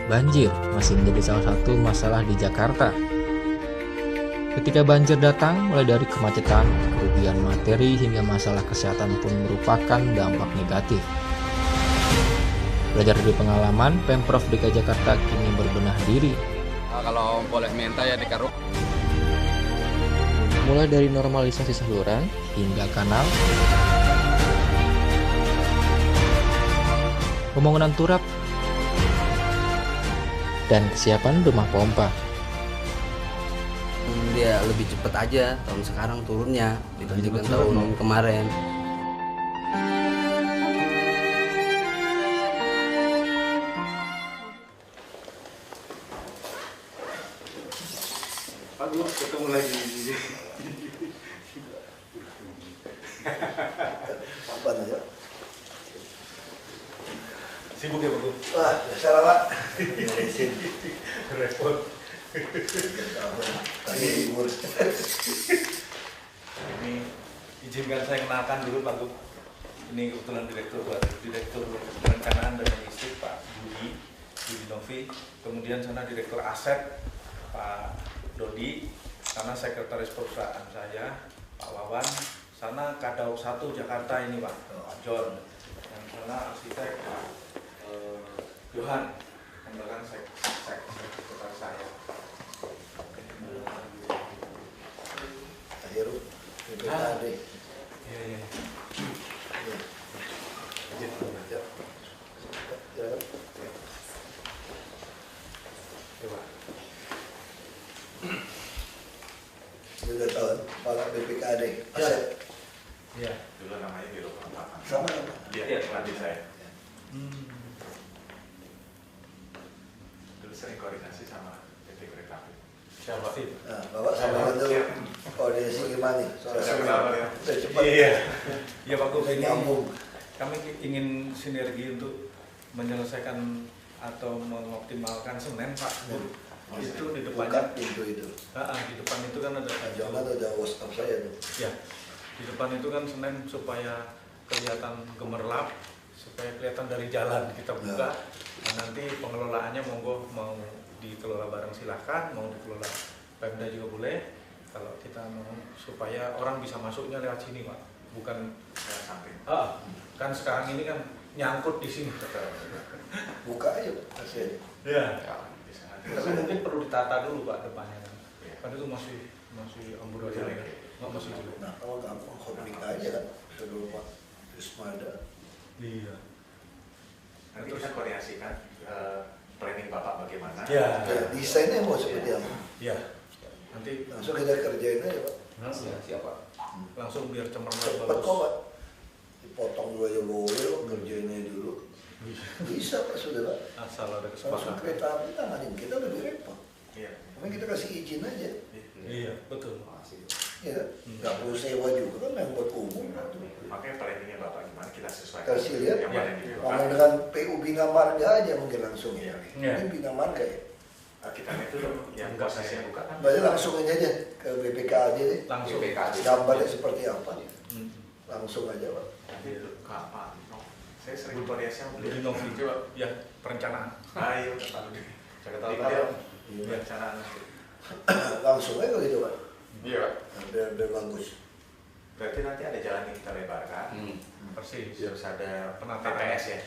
Banjir masih menjadi salah satu masalah di Jakarta. Ketika banjir datang, mulai dari kemacetan, kerugian materi, hingga masalah kesehatan pun merupakan dampak negatif. Belajar dari pengalaman, Pemprov DKI Jakarta kini berbenah diri. Kalau boleh minta ya dikeruk. Mulai dari normalisasi saluran hingga kanal, pembangunan turap, dan kesiapan rumah pompa. Dia lebih cepat aja tahun sekarang turunnya dibandingkan tahun kemarin. Pak Gu, ketemu lagi. Apa aja? Sibuk ya Pak Gu? Wah, biasa lah Pak. Beresin. Repot. Tadi libur. Ini izinkan saya kenalkan dulu Pak Gu. Ini kebetulan Direktur Perencanaan dan Logistik Pak Budi Novi. Kemudian sana Direktur Aset Pak Dodi. Sana Sekretaris Perusahaan saya Pak Wawan. Sana Kadaup 1 Jakarta ini Pak John. Yang sana arsitek Pak Johan. Yang belakang sekretaris saya. Akhirnya, BPKD. Iya. Coba. Juga tahun, Kepala BPKD. Aset. Iya. Dulu namanya Biro Perempatan. Sama ya Pak? Iya, nanti saya. Dulu sering koordinasi sama PT Kereta Api. Siapa sih? Nah, Bapak sama dulu. Koordinasi gimana? Soalnya udah cepat. Iya Pak Gub, ini Nyambung. kami ingin sinergi untuk menyelesaikan atau mengoptimalkan Senen Pak. Itu di Buka depannya. pintu itu. Di depan itu kan ada. Nah, jangan ada WhatsApp saya tuh. Ya, di depan itu kan Senen supaya kelihatan gemerlap, supaya kelihatan dari jalan kita buka. Nah, nanti pengelolaannya monggo mau dikelola bareng silahkan, mau dikelola Pemda juga boleh. Kalau kita mau supaya orang bisa masuknya lewat sini Pak, bukan Samping. kan sekarang ini kan nyangkut di sini. Buka aja Pak, hasilnya. Ya. Bisa. Tapi mungkin perlu ditata dulu Pak depannya kan. Iya. Kan itu masih amburadul ya. Masih jelek. Nah, kalau gampang komunik aja kan. Kedua Pak Ismada. Iya. Nanti kita koordinasikan planning Bapak bagaimana. Ya. Ya, desainnya mau seperti apa? Iya. Nanti Langsung kita kerjain aja Pak. siapa? Langsung biar cemerlang Cepat bagus. kok Pak. Dipotong dulu aja boleh, kerjainnya dulu. Bisa Pak, sudah Pak. Asal ada Langsung kesepakatan. kereta api tanganin, kita lebih repot. Iya. Cuma kita kasih izin aja. Iya, betul. Ya, nggak perlu sewa juga kan yang buat umum. Makanya planningnya Bapak gimana kita sesuaikan. Kasih lihat, yang mana yang dibutuhkan. ngomong dengan PU Bina Marga aja mungkin langsung ya. Iya. Mungkin Bina Marga ya. Kita itu yang posisi yang buka kan. Berarti langsung aja deh ke BPKD deh. Langsung. Gambarnya seperti apa nih. Hmm. Langsung aja Pak. Nanti Pak saya sering koordinasi sama Budi beliau. Novi coba ya perencanaan. Ayo ke Pak Budi. Jakarta Jadi Utara. beliau perencanaan. Langsung aja gitu Pak. Iya Pak. Nah, biar bagus. Berarti nanti ada jalan yang kita lebarkan. Persis. Terus ada Penataan. TPS ya.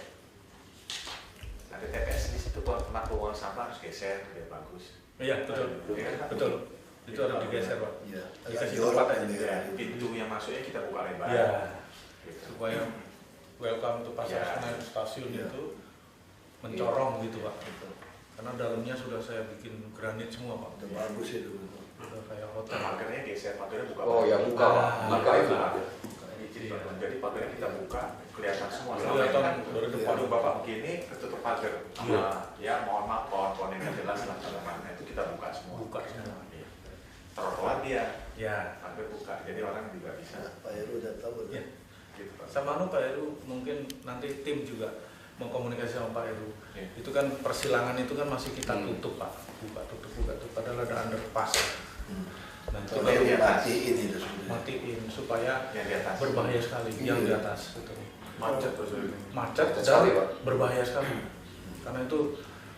Ada TPS di situ buat tempat pembuangan sampah harus geser biar bagus. Iya, betul. Betul. Itu harus digeser, Pak. Iya. Dikasih Jorok tempat kan aja. dia. Ya, pintu yang masuknya kita buka lebar. Iya. Gitu. Supaya welcome to Pasar Ya. Senen stasiun Iya. itu mencorong gitu, Pak. Karena dalamnya sudah saya bikin granit semua, Pak. Udah bagus itu. Udah kayak Nah, hotel. pagernya geser, pagernya buka. Oh ya buka Pak. Buka itu Pak. Iya. Jadi pagernya kita buka, kelihatan semua. Kelihatan Selama ini dari kan depan. waduh Bapak begini, ketutup pagar. Iya. Ya mohon maaf, pohon-pohon yang nggak jelas lah mana itu kita buka semua. Buka semua. Iya. Trotoar dia, Ya. pagar buka, jadi orang juga bisa. Nah, Pak Heru udah tahu. Iya. Gitu, Pak. Sama Pak Heru mungkin nanti tim juga mengkomunikasi sama Pak Heru. Iya. Itu kan persilangan itu kan masih kita tutup Pak, buka tutup. Padahal ada underpass. Nah itu Kalau kalau matiin itu sudah. matiin supaya Yang di atas. berbahaya sekali Iya. yang di atas. Betul. Macet terus ini. macet Macet dan sekali, Pak. berbahaya sekali. Karena itu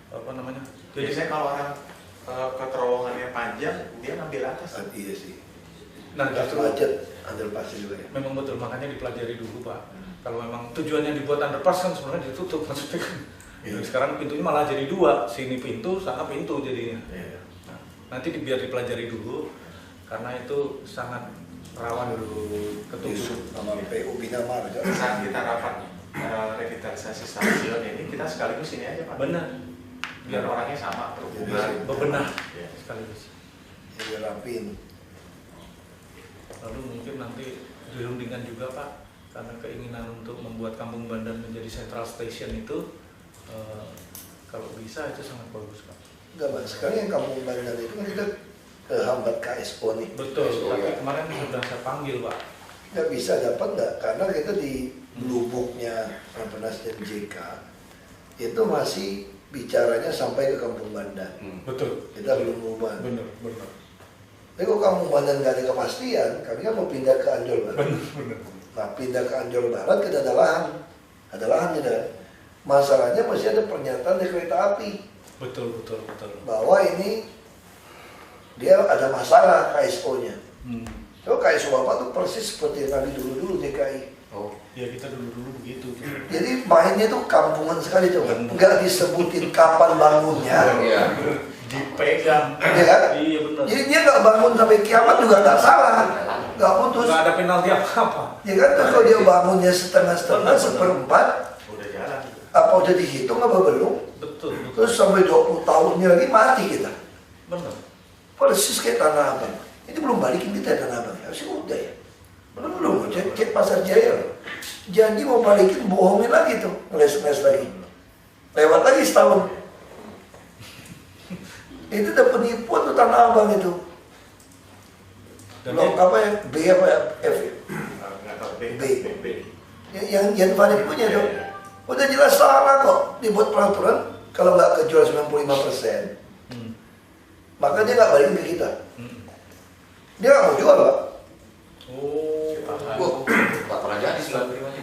apa namanya? Biasanya kalau orang ke terowongannya panjang, dia ngambil atas. Iya sih. nah Nggak justru macet, underpass juga ya. memang betul, makanya dipelajari dulu Pak. Kalau memang tujuannya dibuat underpass kan sebenarnya ditutup maksudnya kan. Iya. Sekarang pintunya malah jadi dua, sini pintu, sana pintu jadinya. Iya. Nah, nanti biar dipelajari dulu karena itu sangat rawan ketutup. Yusuf sama PU Bina Marga. Saat kita rapat revitalisasi stasiun ini, kita sekaligus ini aja Pak. Benar. Biar orangnya sama, berhubungan. Bebenah Iya. sekaligus. Jadi rapin. Lalu mungkin nanti dirundingkan juga Pak, karena keinginan untuk membuat Kampung Bandan menjadi central station itu kalau bisa itu sangat bagus Pak. Enggak Mas, sekarang yang Kampung Bandan itu kan kita kehambat KSO nih. Betul, KSO, tapi ya. kemarin sudah saya panggil Pak. Nggak bisa dapat nggak? Karena kita di lubuknya Rapenas dan JK itu masih bicaranya sampai ke Kampung Bandan. Betul. Kita belum ubah. Benar, benar. Tapi kalau Kampung Bandan nggak ada kepastian, kami kan mau pindah ke Ancol Barat. Benar, benar. Nah, pindah ke Ancol Barat kita ada lahan kita. Masalahnya masih ada pernyataan dari kereta api Betul, betul, betul. bahwa ini dia ada masalah KSO-nya. So KSO Bapak tuh persis seperti yang kami dulu-dulu DKI. Oh, Ya kita dulu-dulu begitu. Jadi mainnya tuh kampungan sekali coba. Nggak disebutin kapan bangunnya. iya. Dipegang. Ya kan? Iya benar. Jadi dia nggak bangun sampai kiamat juga nggak salah. Nggak putus. Nggak ada penalti apa-apa. Ya kan terus kalau dia bangunnya setengah-setengah, Benar. seperempat, Udah jalan. apa udah dihitung apa belum? Betul, betul. Terus sampai 20 tahunnya lagi mati kita. Benar. Persis kayak Tanah Abang. Ini belum balikin kita Tanah Abang. Harusnya udah ya. Belum. Cek Pasar Jaya loh. Janji mau balikin, bohongin lagi tuh. Ngeles-ngeles lagi. Lewat lagi setahun. Itu udah penipuan tuh Tanah Abang itu. Dan Blok apa ya? B apa ya? F ya? Nggak tahu, B. B. Yang Jan Farid punya tuh. Udah jelas salah kok. Dibuat peraturan. Kalau nggak kejual 95%, maka dia nggak balikin ke kita. Dia nggak mau jual Pak. Oh, Wah, nggak pernah jadi 95-nya.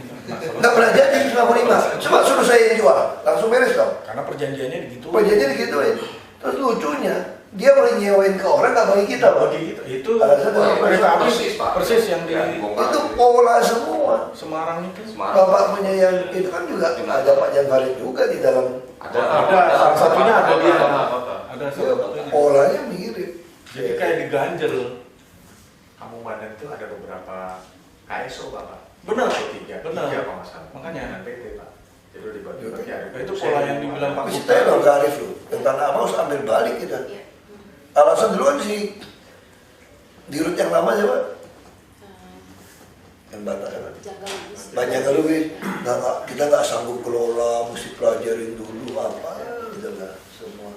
Nggak pernah jadi 95. Coba suruh saya yang jual. Langsung beres dong. karena perjanjiannya begitu. Perjanjian digituin. Terus lucunya, dia boleh nyewain ke orang nggak bagi kita Pak. Itu Alasan Wah, kereta api persis, Pak. persis yang di Ya, bongkar. Itu pola semua. Semarang itu. Semarang. Bapak punya yang itu kan juga ada Pak Jan Farid juga di dalam. Ada, salah satunya ada dia. Ada Ya, salah satunya. polanya mirip. Jadi kayak diganjel. Kampung Bandan itu ada beberapa KSO Bapak. Benar. Tiga Benar. kalau nggak salah. Makanya. Dengan PT Pak. Jadi dibagi-bagi ada. Itu pola yang dibilang Pak Mesti tahu dong Garif loh. Yang Tanah Abang harus ambil balik kita. Alasan dulu kan si di rut yang lama siapa? Yang Batak kan? Banyak lebih. Kita nggak sanggup kelola, mesti pelajarin dulu apa. Gitu lah semua.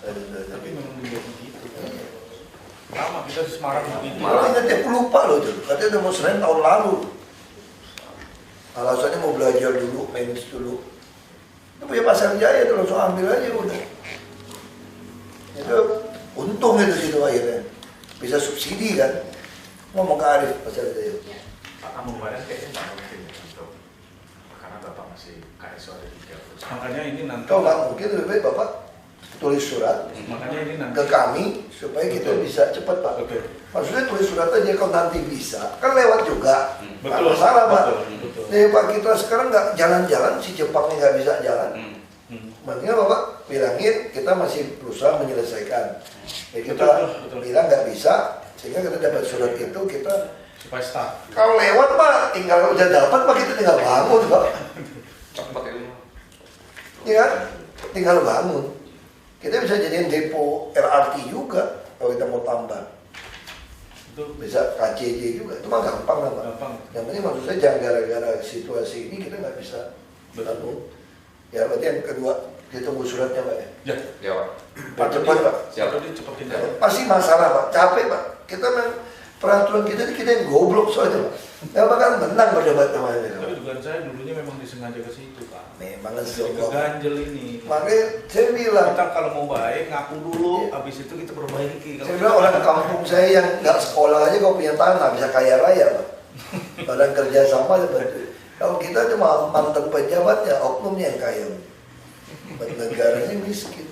Tapi memang dibuat begitu. Lama kita di Semarang begitu. Malah ingatnya aku lupa loh itu. Katanya udah mau serahin tahun lalu. Alasannya mau belajar dulu, main dulu. Itu punya Pasar Jaya tuh langsung ambil aja udah. Itu untung itu situ akhirnya. Bisa subsidi kan. Ngomong ke Arif Pasar Jaya. Pak Kampung Bandan kayaknya nggak mungkin ya untuk karena Bapak masih KSO ada 3 perusahaan. Makanya ini nanti. Kalau nggak mungkin lebih baik Bapak tulis surat Makanya ini nanti. ke kami supaya kita Betul. bisa cepat Pak. Oke. Maksudnya tulis surat aja kalau nanti bisa. Kan lewat juga. Nggak Betul. masalah Pak. Betul. Nih Pak kita sekarang nggak jalan-jalan, si Jepangnya nggak bisa jalan. Makanya Bapak bilangin kita masih berusaha menyelesaikan. Ya, kita Betul. bilang nggak bisa, sehingga kita dapat surat itu kita. Supaya start. Kalau lewat Pak, tinggal udah dapat Pak kita tinggal bangun Pak. Cepat ya. Ya kan? Tinggal bangun. Kita bisa jadiin depo LRT juga kalau kita mau tambah. Itu Bisa KCJ juga, itu mah gampang lah Pak. gampang. Yang penting maksud saya jangan gara-gara situasi ini kita nggak bisa bangun. Ya berarti yang kedua kita tunggu suratnya Pak ya. Ya. Ya, Pak. Pak cepat Pak. Siap. Jadi cepetin Ya, aja. pasti masalah Pak, capek Pak. Kita memang peraturan kita ini kita yang goblok soalnya Pak. Yang bakal menang berdebat namanya. Tapi dugaan saya dulunya memang disengaja ke situ Pak. Memang Jadi zoblok. ganjel ini. Makanya saya bilang, Kita kalau mau baik ngaku dulu, habis itu kita perbaiki. saya bilang orang kampung saya yang nggak sekolah aja kok punya tanah bisa kaya raya Pak. Orang kerja sama seperti Kalau kita cuma mantan pejabatnya, oknumnya yang kaya. Negaranya miskin.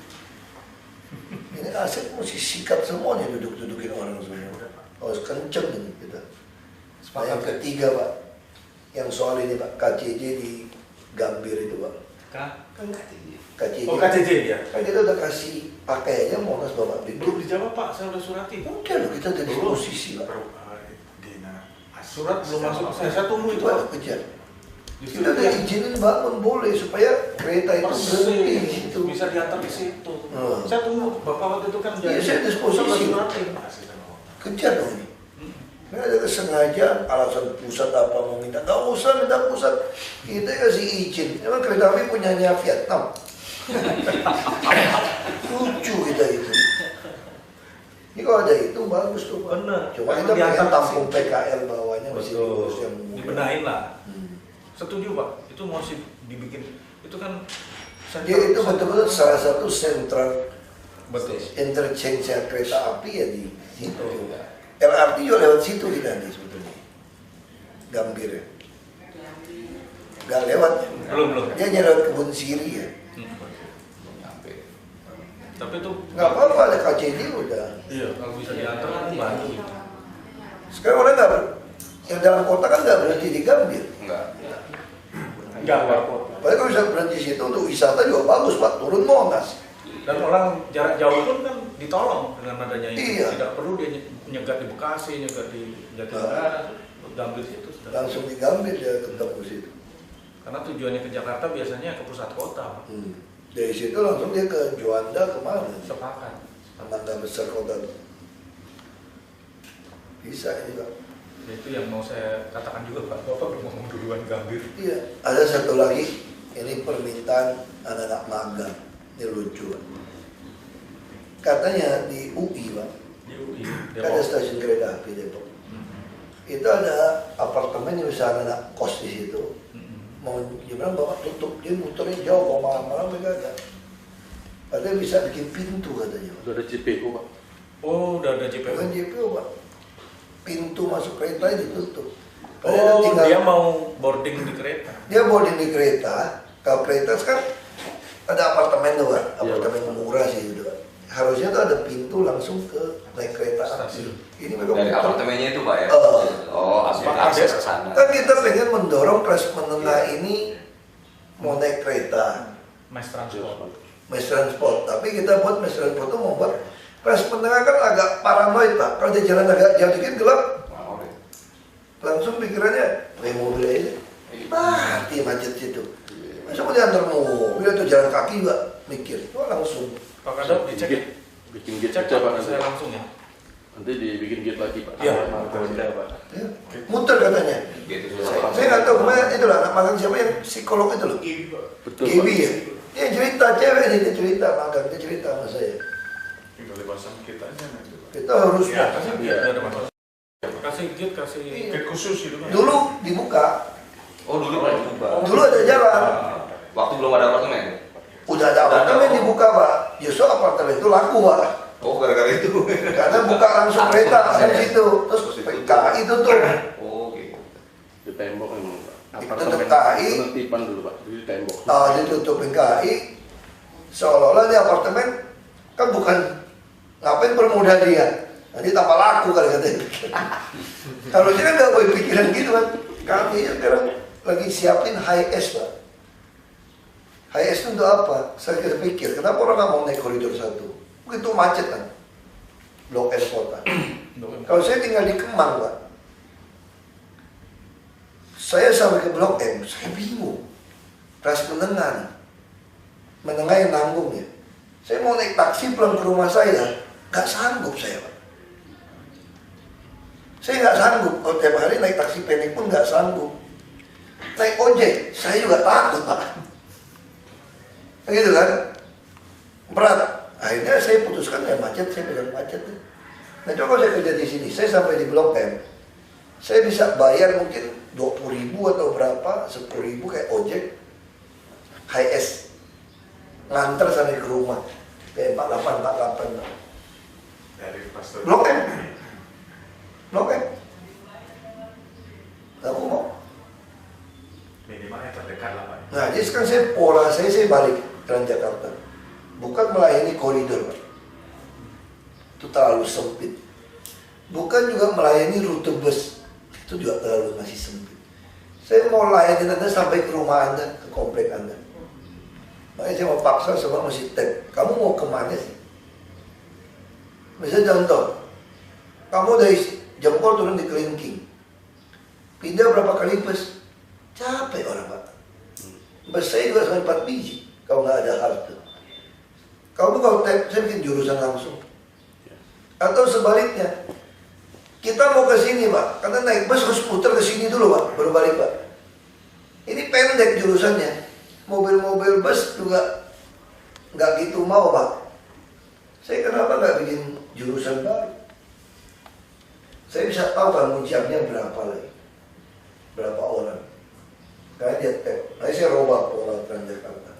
Ini aset mesti sikat semuanya duduk-dudukin orang semua. Harus kenceng ini kita. Nah, yang ketiga Pak, yang soal ini Pak, KCJ di Gambir itu Pak. Kan KCJ. Oh KCJ ya? Kan kita udah kasih pakai aja Monas Bapak Bintu. Belum dijawab Pak, saya udah surati. Udah loh, kita ada disposisi Pak. Surat belum masuk, saya tunggu itu Coba Pak. kejar. Kita udah izinin bangun boleh supaya kereta itu berhenti di situ. Bisa diantar ke situ. Hmm. Saya tunggu, Bapak waktu itu kan Iya, saya disposisi. Kejar dong ini. Ini ada kesengajaan, alasan pusat apa mau minta. Gak usah minta pusat, kita kasih izin. Emang kereta api punyanya Vietnam. Lucu kita itu. Ini kalau ada itu bagus tuh Pak. Bener. Cuma Karena kita pengen diantar ke tampung situ. PKL bawahnya masih diurus yang mudah. Dibenahin lah. Hmm. Setuju Pak, itu mesti dibikin. Itu kan Dia itu betul-betul salah satu sentral betul. interchange kereta api ya di situ. LRT juga lewat situ kita nanti sebetulnya. Gambir ya. Gak lewat. Belum. Dia hanya lewat kebun siri ya. Tapi itu Gak apa-apa ada KCD udah. iya, kalau bisa diantar kan bantu. Sekarang orang nggak yang dalam kota kan nggak berhenti di Gambir. Enggak Pak. Padahal kalau bisa berhenti situ untuk wisata juga bagus Pak, turun Monas. Dan orang jarak jauh pun kan ditolong dengan adanya ini. Iya. Tidak perlu dia nyegat di Bekasi, nyegat di Jatinegara, Gambir situ sudah. Langsung di Gambir dia ketemu situ. Karena tujuannya ke Jakarta biasanya ke pusat kota, Pak. Dari situ langsung dia ke Juanda kemana? Sepakat. Mangga besar kota. Bisa ini Pak. Itu yang mau saya katakan juga Pak. Bapak belum ngomong duluan Gambir. Iya. Ada satu lagi, ini permintaan anak-anak magang. Ini lucu Pak. Katanya di UI Pak, Di UI. ada stasiun kereta api Depok. Itu ada apartemen yang bisa anak kos di situ. Mau dia bilang Bapak tutup, dia muternya jauh, mau malam-malam mereka ada. Padahal bisa bikin pintu katanya Pak. Udah ada CPO Pak. Oh, udah ada JPO. Bukan JPO Pak. Pintu masuk kereta ditutup. Oh, dia mau boarding di kereta. Dia boarding di kereta. Kalau kereta sekarang ada apartemen tuh Pak, apartemen murah sih itu Pak. Harusnya tuh ada pintu langsung ke naik kereta api. Ini mereka Dari muter. apartemennya itu Pak ya? Oh, akses ke sana. Kan kita pengen mendorong kelas menengah ini mau naik kereta, Mass transport. mass transport. Tapi kita buat mass transport itu mau buat kelas menengah kan agak paranoid Pak. Kalau dia jalan agak jauh dikit gelap, langsung pikirannya pakai mobil aja. Mati macet situ. Masa mau diantar mobil atau jalan kaki juga mikir. Itu langsung. Pak Kadok dicek. Bikin gate Cek aja Pak saya nanti. langsung ya. Nanti dibikin gate lagi Pak. Iya. Pak. Ya, muter katanya. Gitu. Saya nggak tahu kemana itu lah anak magang siapa yang psikolog itu loh. Betul Gibi Pak. ya. Dia cerita cewek nih, dia cerita magang, dia cerita sama saya. Tinggal dipasang kita aja nanti Pak. Kita harus Ya, kasih Iya. gate, nggak ada masalah. Kasih gate, kasih Iya. Gate khusus itu kan. dulu dibuka, Oh, dulu Pak dibuka. dulu ada jalan. Waktu belum ada apartemen. Udah ada apartemen dibuka Pak. Justru apartemen itu laku Pak. Oh, gara-gara itu. Karena buka langsung kereta dari situ. Terus PKI tutup. Oh, gitu. Di tembok memang Pak. Ditutup KAI. Penertiban dulu Pak. Di tembok. Ditutupin KAI. Seolah-olah di apartemen kan bukan ngapain permudah dia. Nanti tambah laku kali katanya. Kalau dia kan nggak boleh pikiran gitu kan. Kami sekarang lagi siapin high S Pak. High S itu untuk apa? Saya pikir, kenapa orang nggak mau naik koridor 1? Begitu macet kan, Blok S kota. Kalau saya tinggal di Kemang Pak, saya sampai ke Blok M, saya bingung. Kelas menengah nih, menengah yang nanggung ya. Saya mau naik taksi pulang ke rumah saya, nggak sanggup saya Pak. Saya nggak sanggup, kalau tiap hari naik taksi pendek pun nggak sanggup. Naik ojek, saya juga takut Pak. Gitu kan, berat. Akhirnya saya putuskan ya macet, saya bilang macet. Nah coba saya kerja di sini, saya sampai di Blok M, saya bisa bayar mungkin 20.000 atau berapa, 10.000 kayak ojek, high S, nganter sampai ke rumah, kayak 48. Dari pastor. Blok M, Blok M. Aku mau. terdekat lah Pak. Nah, jadi sekarang pola saya balik Transjakarta. Bukan melayani koridor, Pak. Itu terlalu sempit. Bukan juga melayani rute bus. Itu juga terlalu masih sempit. Saya mau layani Anda sampai ke rumah Anda, ke komplek Anda. Makanya saya mau paksa semua mesti tag. Kamu mau kemana sih? Misalnya contoh, kamu dari Jempol turun di Kelingking, pindah berapa kali bus? Capek orang Pak. Bus saya juga sampai 4 biji kalau nggak ada halte. Kamu kalau tag, saya bikin jurusan langsung. Atau sebaliknya, kita mau ke sini Pak, karena naik bus harus putar ke sini dulu Pak, baru balik Pak. Ini pendek jurusannya, mobil-mobil bus juga nggak gitu mau Pak. Saya kenapa nggak bikin jurusan baru? Saya bisa tahu kan jamnya berapa lagi, berapa orang. Karena dia tag, nanti saya robah pola Transjakarta.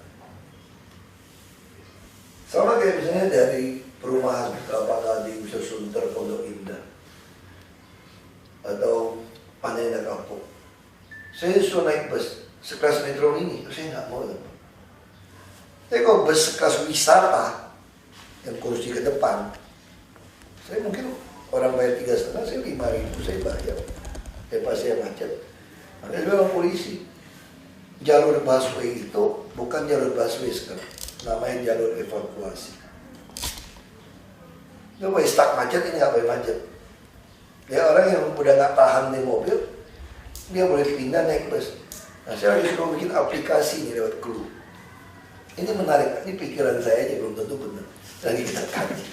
Sama kayak misalnya dari perumahan Kelapa Gading, bisa Sunter, Pondok Indah, atau Panenda Kapuk. Saya suruh naik bus sekelas Metro Mini, saya nggak mau. Tapi kalau bus sekelas wisata yang kursi ke depan, saya mungkin orang bayar 3,5, saya 5.000 saya bayar. Pas saya macet. Makanya saya bilang polisi, jalur busway itu bukan jalur busway sekarang, namanya jalur evakuasi. Dia boleh stuck macet, ini nggak boleh macet. Dia orang yang udah nggak tahan di mobil, dia boleh pindah naik bus. Nah, saya lagi suruh bikin aplikasi nih lewat Clue. Ini menarik, ini pikiran saya aja belum tentu benar. Lagi kita kaji.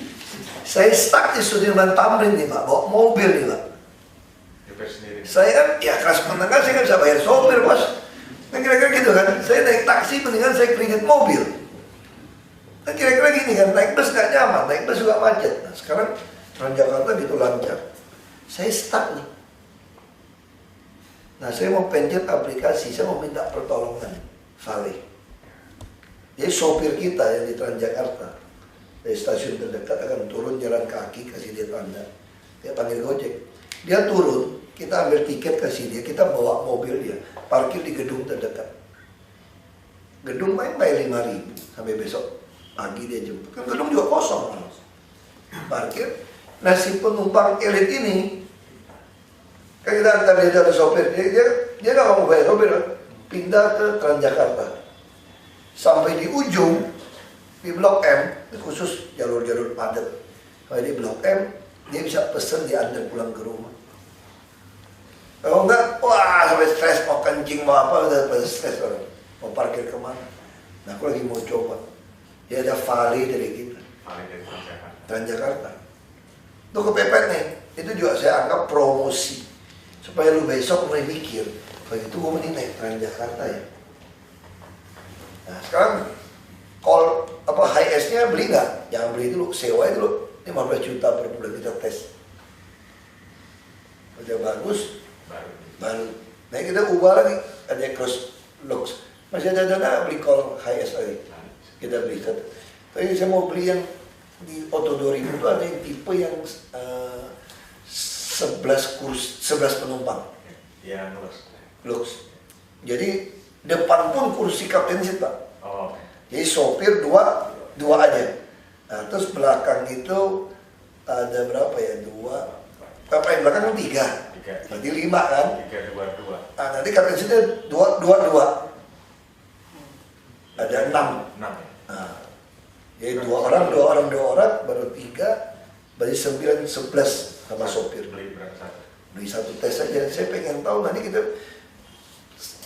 Saya stuck di Sudirman Tamrin nih Pak, bawa mobil nih Pak. Saya kan ya kelas menengah, saya nggak bisa bayar sopir Bos. Kan kira-kira gitu kan. Saya naik taksi mendingan saya keringet mobil. Kan kira-kira gini kan, naik bus nggak nyaman, naik bus juga macet. Nah sekarang Transjakarta gitu lancar. Saya stuck nih. Nah saya mau pencet aplikasi, saya mau minta pertolongan Saleh. Jadi sopir kita yang di Transjakarta dari stasiun terdekat akan turun jalan kaki, kasih dia tanda, dia panggil Gojek, dia turun, kita ambil tiket kasih dia, kita bawa mobil dia, parkir di gedung terdekat. Gedung main bayar 5.000 sampai besok pagi dia jemput, kan gedung juga kosong, parkir. Nah si penumpang elit ini, kan kita antar dia dari sopir, dia nggak mau bayar sopir, pindah ke Transjakarta. Sampai di ujung, di Blok M, khusus jalur-jalur padat. Kalau di Blok M, dia bisa pesen diantar pulang ke rumah. Kalau enggak, wah sampai stres, mau kencing, mau apa, udah pada stres orang. Mau parkir kemana. Nah aku lagi mau coba. Dia ada Vale dari kita. Vale dari Transjakarta. Transjakarta. Itu kepepet nih, itu juga saya anggap promosi. Supaya lu besok mulai mikir, begitu gue mending naik Transjakarta ya. Nah sekarang call apa HIS-nya beli nggak? Jangan beli dulu, sewa itu dulu 15 juta per bulan kita tes. Udah bagus, baru. Nah kita ubah lagi, ada cross looks. Masih ada dana beli call HIS lagi. Kita beli satu. Tapi saya mau beli yang di Auto 2000 itu ada yang tipe yang 11 penumpang. Iya, Lux. Jadi depan pun kursi kapten seat Pak. Oh. Jadi sopir dua aja. Nah terus belakang itu ada berapa ya? Apa yang belakang kan 3. Berarti 5 kan? 3, 2. Nah nanti kapten seatnya 2. Ada 6. Nah, jadi 2 orang, baru 3, berarti 9, 11 sama sopir. Beli satu tes aja. Saya pengen tahu nanti kita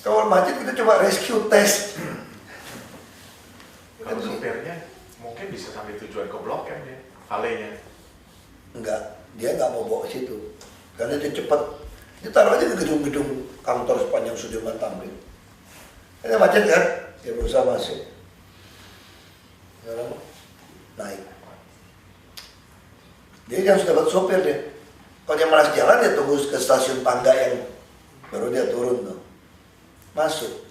kalau macet kita coba rescue test. Kalau supirnya mungkin bisa sampai tujuan ke Blok M ya, Vale-nya. Enggak, dia nggak mau bawa ke situ karena dia cepat. Dia taruh aja di gedung-gedung kantor sepanjang Sudirman Tamrin. Ini macet kan? Dia berusaha masuk. Sekarang naik. Dia yang sudah dapat sopir deh. Kalau dia malas jalan dia tunggu ke stasiun tangga yang baru dia turun tuh. Masuk.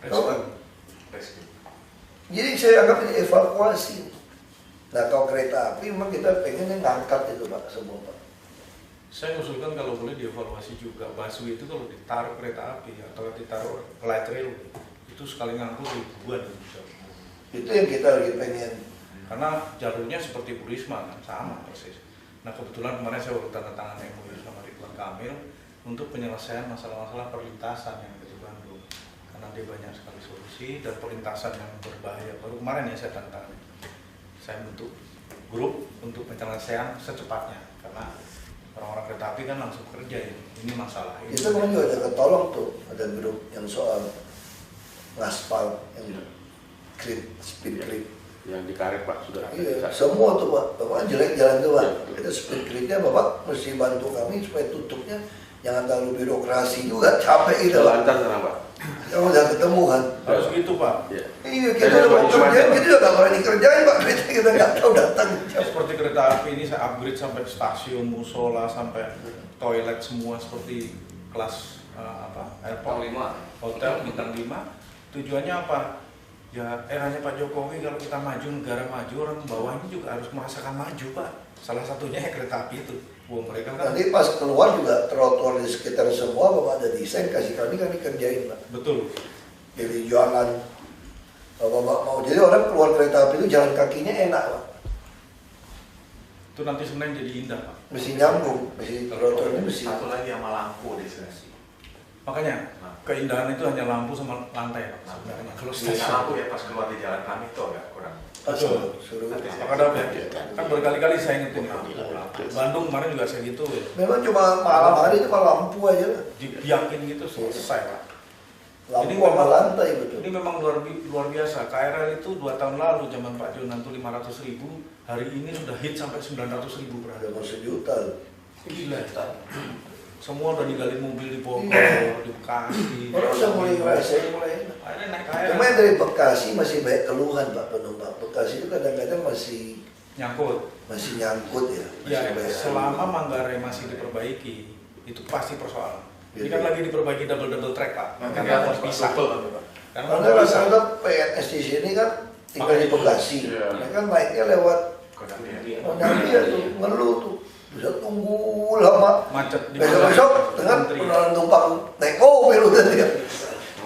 Rescue. Jadi saya anggap ini evakuasi. Nah kalau kereta api memang kita pengennya ngangkat itu Pak semua Pak. Saya usulkan kalau boleh dievaluasi juga busway itu kalau ditaruh kereta api atau ditaruh light rail itu sekali ngangkut ribuan. Itu yang kita lagi pengen. Karena jalurnya seperti Bu Risma kan, sama persis. Nah kebetulan kemarin saya baru tanda tangan MOU sama Ridwan Kamil untuk penyelesaian masalah-masalah perlintasan yang ada di Bandung. Karena dia banyak sekali solusi dan perlintasan yang berbahaya. Baru kemarin ya saya tanda tangan. Saya bentuk grup untuk penyelesaian secepatnya. Karena orang-orang kereta api kan langsung kerja ini masalah. Itu kan juga ada ketolong tuh, ada grup yang soal ngaspal, yang speed creep. Yang dikaret Pak sudah. Iya, semua tuh Pak, Bapak jelek jalan tuh Pak. Itu speed creepnya Bapak mesti bantu kami supaya tutupnya jangan terlalu birokrasi juga, capek itu Pak. Lancar sekarang Pak. Kamu udah ketemu kan? Harus gitu Pak. Iya. Iya, kita udah mau kerjain, kita udah gak boleh dikerjain Pak, kita nggak tahu datang. Seperti kereta api ini saya upgrade sampai stasiun, musola, sampai toilet semua seperti kelas airport, hotel bintang 5. Tujuannya apa? Ya eranya Pak Jokowi kalau kita maju, negara maju, orang bawahnya juga harus merasakan maju Pak. Salah satunya ya kereta api itu. Wah, mereka kan Nanti pas keluar juga trotoar di sekitar semua Bapak ada desain, kasih kami kerjain Pak. betul. Jadi jalan, Bapak mau, jadi orang keluar kereta api itu jalan kakinya enak Pak. Itu nanti sebenarnya jadi indah Pak. Mesti nyambung, mesti trotoarnya mesti. Satu lagi sama lampu destinasi. Makanya keindahan itu hanya lampu sama lantai Pak. Sebenarnya kalau Stasiun stasiun lampu ya pas keluar di jalan kami itu agak kurang. betul. Suruh. Maka ada kan berkali-kali saya ingetin lampu. Bandung kemarin juga saya gitu ya. Memang cuma malam hari itu kalau lampu aja lah. Dibiakin gitu selesai Pak. Lampu Ini sama memang- lantai betul. Ini memang luar biasa. KRL itu 2 tahun lalu zaman Pak Jonan itu 500.000, hari ini sudah hit sampai 900.000 per hari. Ada mau sejuta loh. Gila. Semua udah digali mobil di Bogor, di Bekasi. Orang udah mulai ngerasain mulai. Akhirnya naik Cuma KRL yang dari Bekasi masih banyak keluhan Pak penumpang. Bekasi itu kadang-kadang masih nyangkut. nyangkut ya. Ya, Masih banyak selama keluhan. Manggarai masih diperbaiki, itu pasti persoalan. Ini Gitu. kan lagi diperbaiki double track Pak. Nanti Karena dia harus pisah. Pak. Karena Karena nggak bisa. rata-rata PNS di sini kan tinggal di Bekasi. Iya. Mereka naiknya lewat Kondanti ya tuh, ngeluh tuh. Bisa tunggu lama. Macet di Besok-besok dengan Menteri. penawaran numpang naik mobil udah dia.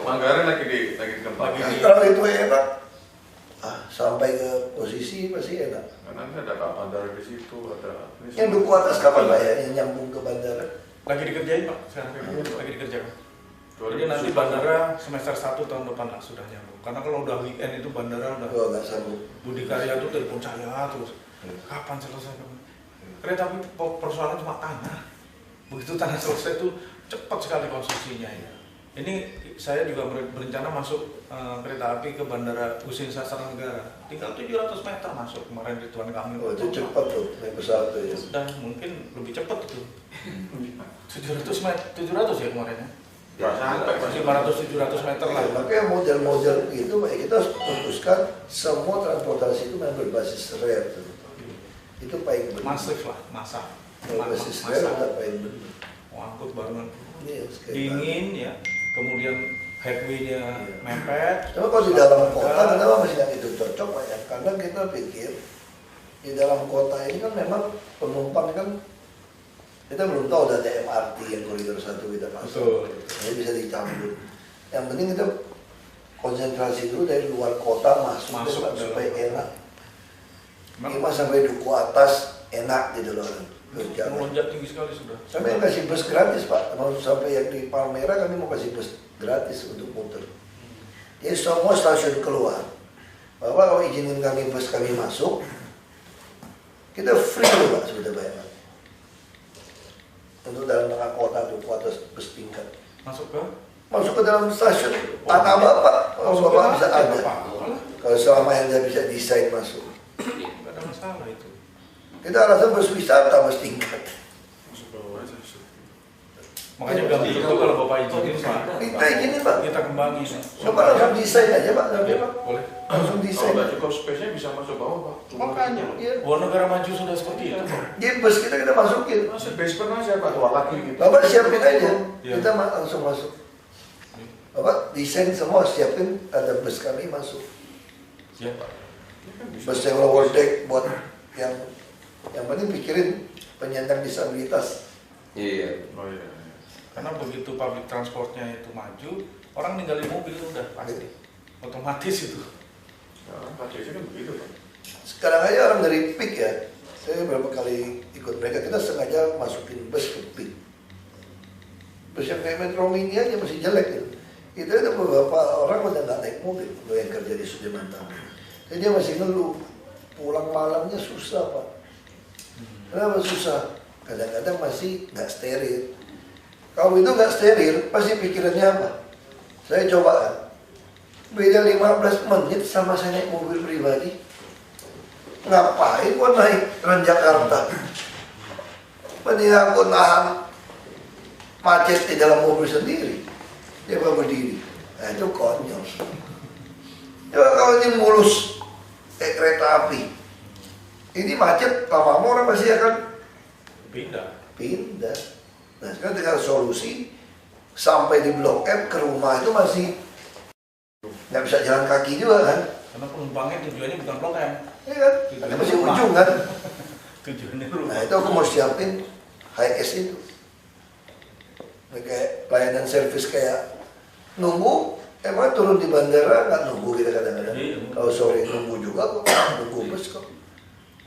Manggarai lagi di tempat. Lagi Kalau itu enak, sampai ke posisi pasti enak. Nanti ada Pak Bandara di situ, ada. Yang duku atas kapan Pak ya? Yang nyambung ke bandara? Lagi dikerjain Pak, sekarang lagi dikerjakan. Jadi nanti bandara semester 1 tahun depan lah sudah nyambung. Karena kalau udah weekend itu bandara udah Oh nggak sanggup. Budi Karya tuh telepon saya terus. Kapan selesai? Kereta api persoalan cuma tanah. Begitu tanah selesai itu cepat sekali konstruksinya ya. Ini saya juga berencana masuk kereta api ke Bandara Husein Sastra Negara. Tinggal 700 meter masuk kemarin Ridwan Kamil. Oh itu cepat tuh naik pesawat tuh ya. Dan mungkin lebih cepat itu. 700 meter, 700 ya kemarin ya. Ya, sampai 500-700 meter lah. Makanya model-model itu kita harus putuskan semua transportasi itu memang berbasis rel. Itu paling benar. Masif lah, masa. Berbasis rel itu paling benar. Angkut barengan. Ini harus kayak Dingin ya, kemudian headway-nya Iya. mepet. Cuma kalau di dalam kota kenapa masih nggak itu cocok Pak ya? Karena kita pikir di dalam kota ini kan memang penumpang kan kita belum tahu ada MRT yang koridor 1 kita masuk. Betul. Ini bisa dicampur. Yang penting kita konsentrasi dulu dari luar kota masuk Masuk Pak, ke supaya dalam. enak. Memang 5 sampai duku atas enak gitu loh. Berjalan. melonjak tinggi sekali sudah. Kami yang kasih bus gratis Pak. Mau sampai yang di Palmera kami mau kasih bus gratis untuk muter. Jadi semua stasiun keluar. Bapak kalau izinin kami bus kami masuk, kita free loh Pak sudah bayar. Untuk dalam tengah kota duku atas bus tingkat. Masuk ke? Masuk ke dalam stasiun tanah Bapak. Kalau Masuk ke Bapak bisa dalam, ada. nggak apa-apa. Kalau selama yang dia bisa desain masuk. Nggak ada masalah itu. Kita rasa bus wisata bus tingkat. Makanya ganti itu kalau Bapak izinin Pak. Kita izinin Pak. Kita kembangin. Bapak langsung desain aja Pak. Ya, boleh. Langsung Kalau desain. nggak cukup space-nya bisa masuk bawah Pak. Makanya, Iya. bahwa negara maju sudah seperti itu. Di bus kita masukin. Masuk basement aja Pak, dua lagi gitu. Bapak siapin aja, Iya. kita langsung masuk. Bapak desain semua siapin ada bus kami masuk. Siap Pak. Bus yang lower deck buat yang penting pikirin penyandang disabilitas. Iya. Oh iya. Karena begitu public transportnya itu maju, orang ninggalin mobil udah pasti otomatis itu. Ya, orang KDC kan begitu Pak. Sekarang aja orang dari PIK ya, saya beberapa kali ikut mereka, kita sengaja masukin bus ke PIK. Bus yang kayak Metro Mini aja masih jelek gitu. Itu ada beberapa orang udah nggak naik mobil, untuk yang kerja di Sudirman Tamrin. Jadi dia masih ngeluh, pulang malamnya susah Pak. Kenapa susah? Kadang-kadang masih nggak steril. Kalau itu nggak steril, pasti pikirannya apa? Saya coba kan, beda 15 menit sama saya naik mobil pribadi. Ngapain gua naik Transjakarta? Mending aku nahan macet di dalam mobil sendiri. Dia berdiri. Nah itu konyol. Coba kalau ini mulus kayak kereta api, ini macet, lama-lama orang pasti akan pindah. Nah sekarang tinggal solusi sampai di Blok M ke rumah itu masih nggak bisa jalan kaki juga kan? Karena penumpangnya tujuannya bukan Blok M. Iya kan? Ada masih ujung kan? Tujuannya rumah. Nah itu aku mau siapin HiS itu. Kayak pelayanan servis kayak nunggu, emang turun di bandara nggak nunggu kita kadang-kadang. Kalau sore nunggu juga kok, nunggu bus kok.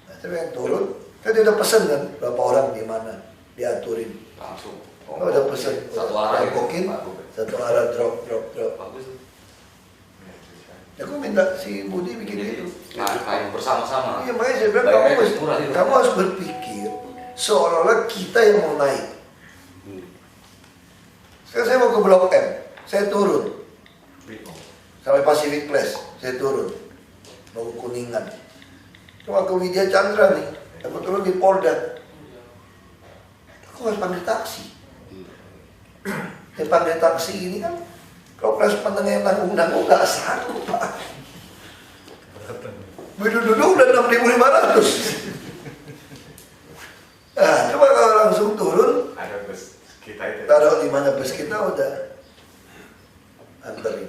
Nah tapi yang turun, kan dia udah pesen kan berapa orang di mana, diaturin. Langsung. Oh, udah pesen, Satu arah. kokin, satu arah drop. Bagus. Ya aku minta si Budi bikin itu. Nah, bersama-sama. Iya makanya saya bilang kamu harus berpikir seolah-olah kita yang mau naik. Sekarang saya mau ke Blok M, saya turun sampai Pacific Place, saya turun mau ke Kuningan. Cuma ke Widya Chandra nih, aku turun di Polda. Aku harus panggil taksi. Panggil taksi ini kan kalau kelas menengah nanggung nggak sanggup Pak. Duduk udah 6.500. Nah, coba kalau langsung turun, Ada bus kita itu. taruh di mana bus kita udah anterin,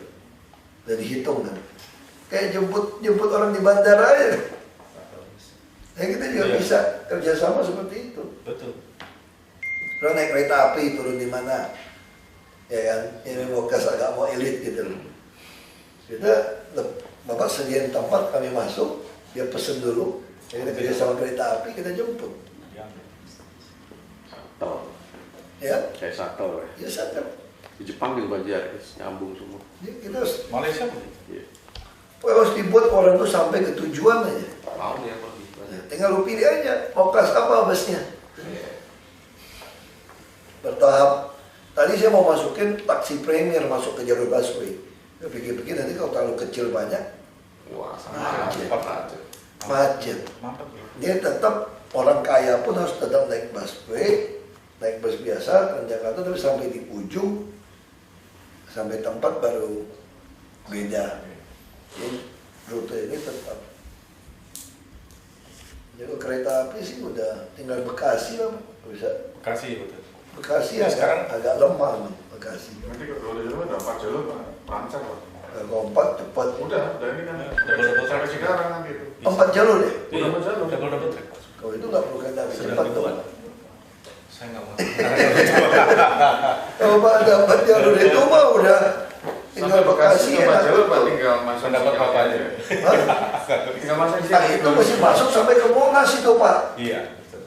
udah dihitung kan. Kayak jemput orang di bandara aja. Ya kita juga bisa kerjasama seperti itu. Betul. Kalau naik kereta api turun di mana, ya kan? Ini mau kelas agak mau elit gitu loh. Kita bapak sediain tempat, kami masuk, dia pesen dulu, kita kerja sama kereta api, kita jemput. Tol. Ya, Kayak shuttle ya. ya sadar. Di Jepang juga Banjaris nyambung semua. Jadi kita harus, Malaysia begitu. Iya. harus dibuat orang tuh sampai ke tujuan aja. Mau dia pergi. Ya, tinggal lu pilih aja, mau kelas apa busnya. Bertahap. Tadi saya mau masukin taksi premier masuk ke jalur busway. Ya, pikir-pikir nanti kalau terlalu kecil banyak, Wah, sama aja. macet. Mantap ya. Dia tetap orang kaya pun harus tetap naik busway, naik bus biasa Transjakarta, tapi sampai di ujung, sampai tempat baru beda. Jadi rute ini tetap. Jadi kereta api sih udah tinggal Bekasi lah, bisa. Bekasi betul. Bekasi Ya, sekarang- agak lemah nih, Bekasi. Nanti kalau di jalur ada 4 jalur Pak. Lancar Pak. Kompak cepat. Udah ini kan. Double Sampai track. sekarang nanti itu. 4 jalur ya? Iya, Double jalur. double track. Kalau itu nggak perlu kereta api Sudah cepat ribuan. tuh. Saya nggak mau. Kalau Pak ada 4 jalur itu mah udah tinggal Sampai Bekasi Bekasi 4 jalur Pak, tuh. tinggal masuk Dapat sinyal apa aja. Hah? Tinggal masuk Nah itu masih masuk sampai ke Monas itu Pak. Iya, betul.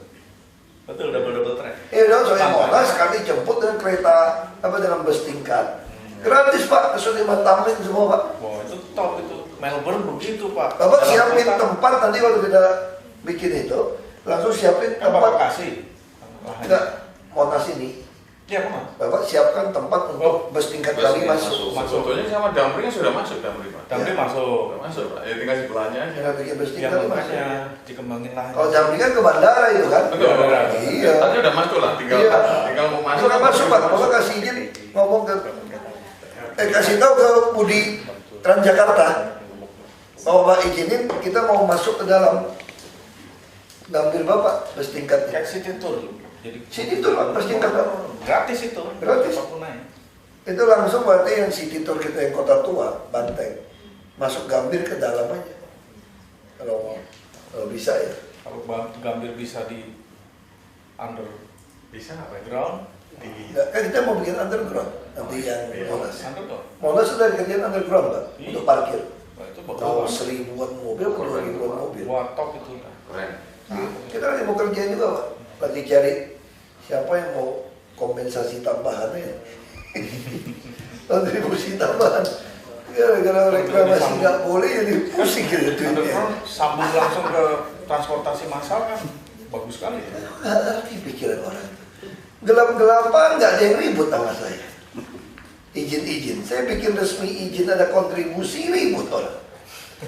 Betul, double track. Ya dong, soalnya Tambah. Monas kami jemput dengan kereta apa dengan bus tingkat. Gratis Pak, ke Sudirman Tamrin semua Pak. Wah, itu top itu. Melbourne begitu, Pak. Bapak Dalam siapin kota. tempat nanti waktu kita bikin itu, langsung siapin Kan Bapak tempat. kasih. Enggak, Monas ini. Iya, Pak. Bapak siapkan tempat untuk bus tingkat Bus kami tingkat masuk. masuk. Sebetulnya sama Damringnya sudah masuk Damring Pak. Damri Ya. masuk. Sudah masuk Pak. Ya tinggal sebelahnya aja. Kita bikin bus Yang tingkat masuk. makanya dikembangin lah. Kalau Jambi kan ke bandara itu kan? Betul. Iya. Tadi udah masuk lah, tinggal Iya. tinggal mau masuk. Masuk masuk Pak, Bapak kasih izin ngomong ke kasih tahu ke Budi Transjakarta. Bapak izinin kita mau masuk ke dalam. Ngambil Bapak bus tingkatnya. Kayak city tour. Jadi City tour, Pak, bus tingkat Pak. gratis itu. Gratis. Apapun naik. Itu langsung berarti yang city tour kita yang kota tua, Banteng. Masuk Gambir ke dalam aja. Kalau bisa ya. Kalau Gambir bisa di under Bisa nggak Pak? Ground di Nggak, kan kita mau bikin underground nanti yang Monas. underground. Monas sudah dikerjain underground Pak, Iya. untuk parkir. Wah, itu Kalau bagus. 1000-an mobil, 2000-an mobil. Wah, top itu. Keren. Kita lagi mau kerjain juga Pak, lagi cari siapa yang mau kompensasi tambahan ya. Kontribusi tambahan. Gara-gara reklamasi nggak boleh jadi pusing gitu duitnya. Underground sambung langsung ke transportasi massal kan bagus sekali. Nggak ngerti pikiran orang itu. Gelap-gelapan nggak ada yang ribut sama saya. Izin-izin, saya bikin resmi izin ada kontribusi ribut orang.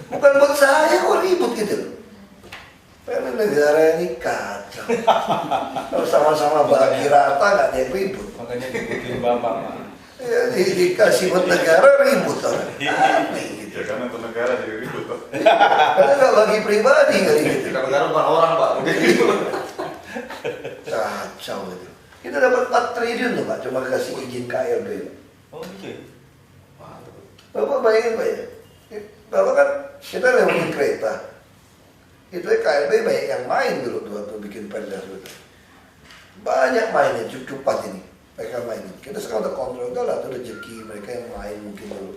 Bukan buat saya kok ribut gitu loh. Karena negara ini kacau. Kalau sama-sama bagi rata nggak ada yang ribut. Makanya diikutin Bapak. Pak. Ya, dikasih buat negara ribut orang. Aneh gitu. Ya karena untuk negara jadi ribut Pak. Karena nggak bagi pribadi kali gitu. Kadang-kadang bukan orang Pak, mungkin gitu. Kacau gitu. Kita dapat 4 triliun tuh Pak, cuma kasih izin KLB. Oh gitu. Bapak bayangin Pak ya. Bapak kan kita lewatin kereta. Itu KLB banyak yang main dulu waktu bikin perda itu. Banyak mainnya, cukup ini. Mereka mainin. Kita sekarang udah kontrol, enggak lah, itu rezeki mereka yang main mungkin dulu.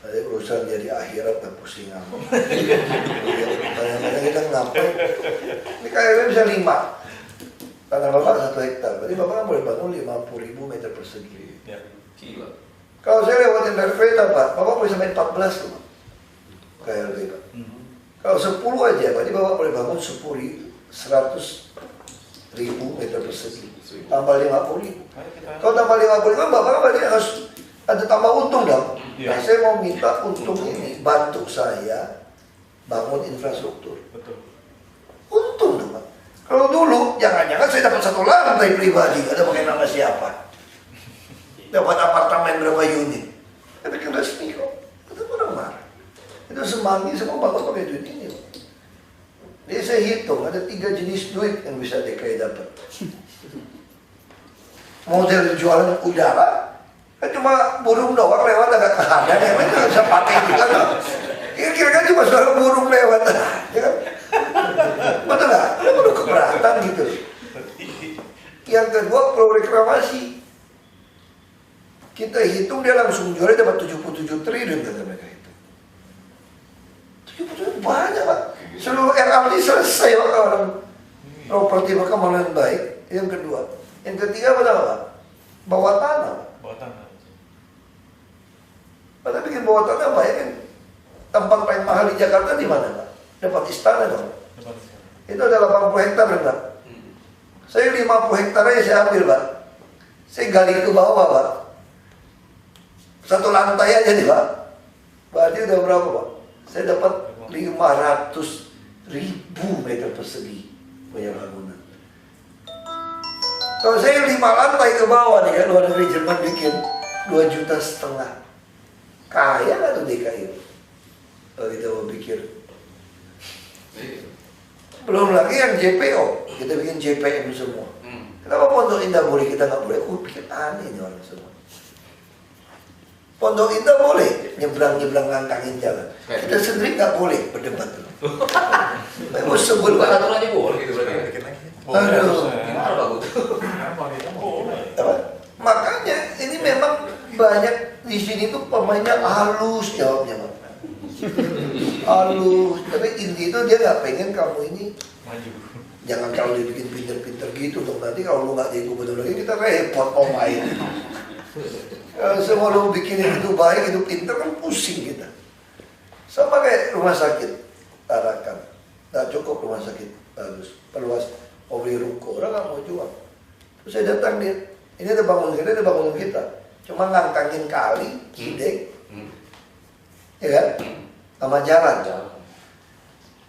Ada urusan jadi akhirat dan pusing amat. Kadang-kadang kita ngapain? Ini KLB bisa 5. Tanah Bapak 1 hektar, berarti Bapak kan boleh bangun 50.000 meter persegi. Ya. Gila. Kalau saya lewatin dari kereta Pak, Bapak boleh sampai 14 tuh Pak. KLB Pak. Kalau 10 aja, berarti Bapak boleh bangun 100.000 meter persegi. Tambah 50.000. Kalau tambah 50.000, Bapak kan berarti harus ada tambah untung dong. Iya. Nah, saya mau minta untung ini bantu saya bangun infrastruktur. Betul. Untung dong Pak. Kalau dulu, jangan-jangan saya dapat 1 lantai pribadi, gak ada pakai nama siapa. Dapat apartemen berapa unit. Tapi kan resmi kok. Itu orang marah. Itu semanggi semua Bapak pakai duit ini. Jadi saya hitung, ada 3 jenis duit yang bisa DKI dapat. Model jualan udara, kan cuma burung doang lewat agak kehadan, yang lain nggak bisa pakai juga. Kira-kira kan cuma suara burung lewat, ya kan? Betul nggak? Itu perlu keberatan gitu. Yang kedua, pro reklamasi. Kita hitung dia langsung jualnya dapat 77 triliun kata mereka itu. 77 banyak Pak. Seluruh RRD selesai Pak orang properti perkembangan baik. Yang kedua, yang ketiga apa Pak? Bawah tanah. Bawah tanah. Pada bikin bawah tanah bayangin tempat paling mahal di Jakarta di mana Pak? Dapat istana dong. Depan sana. Itu ada 80 hektar Pak. Saya 50 hektar aja saya ambil Pak. Saya gali ke bawah Pak. 1 lantai aja nih Pak. Berarti udah berapa Pak? Saya dapat 500.000 meter persegi punya bangunan. Kalau saya 5 lantai ke bawah nih kan, luar negeri Jerman bikin 2,5 juta. Kaya nggak tuh DKI? Kalau kita mau pikir. Belum lagi yang JPO, kita bikin JPM semua. Kenapa Pondok Indah boleh, kita nggak boleh? Aku pikir aneh nih orang semua. Pondok Indah boleh nyebrang-nyebrang ngangkangin jalan. Kita sendiri nggak boleh berdebat dulu. Memang sebel Bukan banget. aturannya boleh gitu berarti. Dikit lagi. Aduh. Gimana Pak Gut? Kenapa kita boleh? Apa? Makanya ini memang banyak di sini tuh pemainnya halus jawabnya Pak. Halus. Tapi inti itu dia nggak pengen kamu ini. Maju. Jangan kalau dibikin pinter-pinter gitu dong. Nanti kalau lu nggak jadi gubernur lagi kita repot mau main. Semua lu bikin yang itu baik, itu pinter kan pusing kita. Sama kayak rumah sakit Tarakan. Nggak cukup rumah sakit bagus. Perluas, mau beli ruko, orang nggak mau jual. Terus saya datang dia, ini ada bangunan kita, ada bangunan kita. Cuma ngangkangin kali, hidek, ya kan? Sama jalan.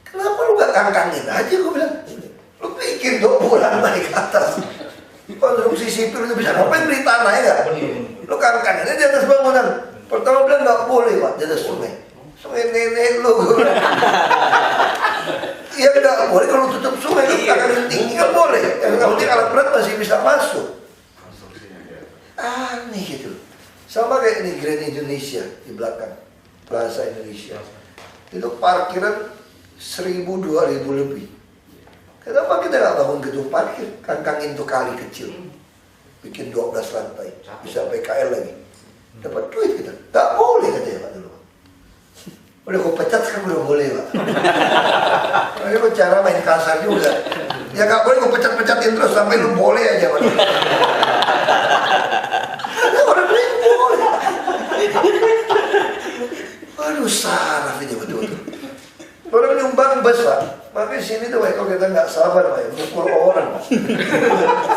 Kenapa lu gak ngangkangin aja, gue bilang. Lu bikin 2 bulan naik ke atas. Konstruksi sipil itu bisa ngapain beli tanah ya gak? Lu ngangkangin aja di atas bangunan. Pertama bilang gak boleh Pak, di atas sungai. Sungai nenek lu. Iya gak boleh, kalau tutup sungai lu ngangkangin tinggi kan boleh. Yang penting alat berat masih bisa masuk. Aneh gitu. Sama kayak ini Grand Indonesia di belakang Plaza Indonesia. Itu parkiran 1.000-2.000 lebih. Kenapa kita nggak bangun gedung parkir, kangkangin tuh kali kecil, bikin 12 lantai, bisa PKL lagi, dapat duit kita. Nggak boleh katanya Pak dulu. Udah gue pecat sekarang udah boleh Pak. Ini kok cara main kasar juga. Ya nggak boleh gue pecat-pecatin terus sampai lu boleh aja Pak. Orang lain boleh. Aduh saraf ini betul-betul. Orang nyumbang bus Pak. Makanya sini tuh kalau kita nggak sabar Pak, mukul orang.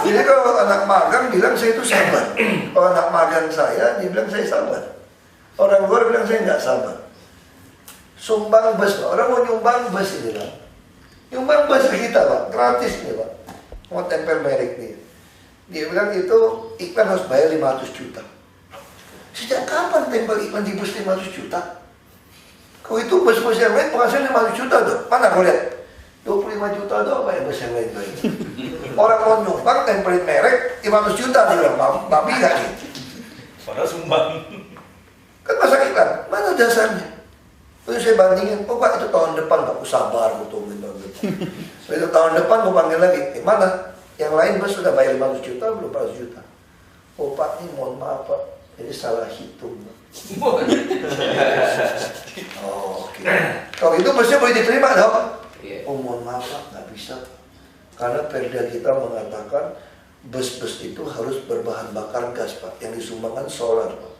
Jadi kalau anak magang bilang saya itu sabar. Kalau anak magang saya, dia bilang saya sabar. Orang luar bilang saya nggak sabar. Sumbang bus Pak, orang mau nyumbang bus ini Pak. Nyumbang bus ke kita Pak, gratis nih Pak. Mau tempel merek nih. Dia bilang itu iklan harus bayar 500 juta. Sejak kapan tempel iklan di bus 500 juta? Kalau itu bus-bus yang lain penghasilan 500 juta tuh. Mana kau lihat? 25 juta tuh apa ya bus yang lain tuh? Orang mau nyumbang tempelin merek 500 juta dia bilang, babi gak nih? Padahal sumbang. Kan masa iklan, mana dasarnya? Terus saya bandingin, oh Pak itu tahun depan Pak, aku sabar, aku tungguin tahun depan. Itu tahun depan aku panggil lagi, mana? Yang lain bus sudah bayar 500 juta, belum 400 juta. Oh Pak ini mohon maaf Pak, ini salah hitung. Oh, oke. Kalau itu busnya boleh diterima dong? Oh mohon maaf Pak, nggak bisa. Karena perda kita mengatakan bus-bus itu harus berbahan bakar gas Pak, yang disumbangkan solar Pak.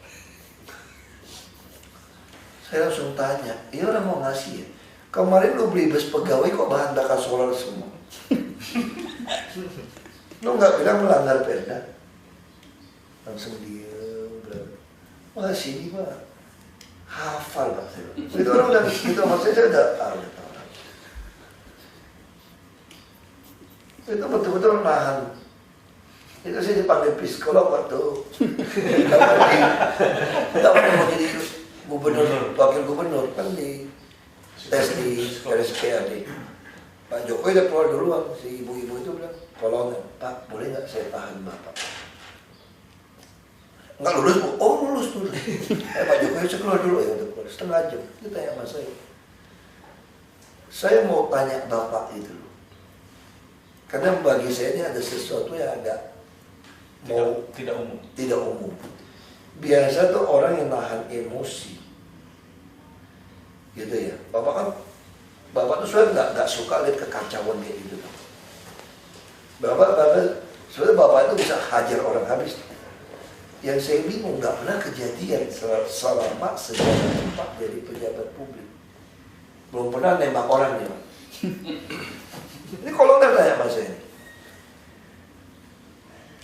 Saya langsung tanya, iya orang mau ngasih ya? Kemarin lu beli bus pegawai kok bahan bakar solar semua? Lu nggak bilang melanggar perda? Langsung dia bilang, masih Pak, hafal Pak. Itu orang udah gitu, maksudnya saya udah tahu. Itu betul-betul nahan. Itu saya dipanggil psikolog waktu nggak mau jadi gubernur, wakil gubernur kan di tes di RSPAD. Pak Jokowi udah keluar duluan, si ibu-ibu itu bilang, kolonel, Pak boleh nggak saya tahan Bapak? Nggak lulus Bu, oh lulus. Pak Jokowi saya keluar dulu, ya udah keluar setengah jam. Dia tanya sama saya mau tanya Bapak itu loh. Karena bagi saya ini ada sesuatu yang agak tidak umum. Biasa tuh orang yang nahan emosi, gitu ya. Bapak tuh sebenarnya nggak suka lihat kekacauan kayak gitu. Sebenarnya bapak itu bisa hajar orang habis. Yang saya bingung nggak pernah kejadian selama sejarah Pak jadi pejabat publik. Belum pernah nembak orang nih Pak. Ini kolonel tanya sama saya.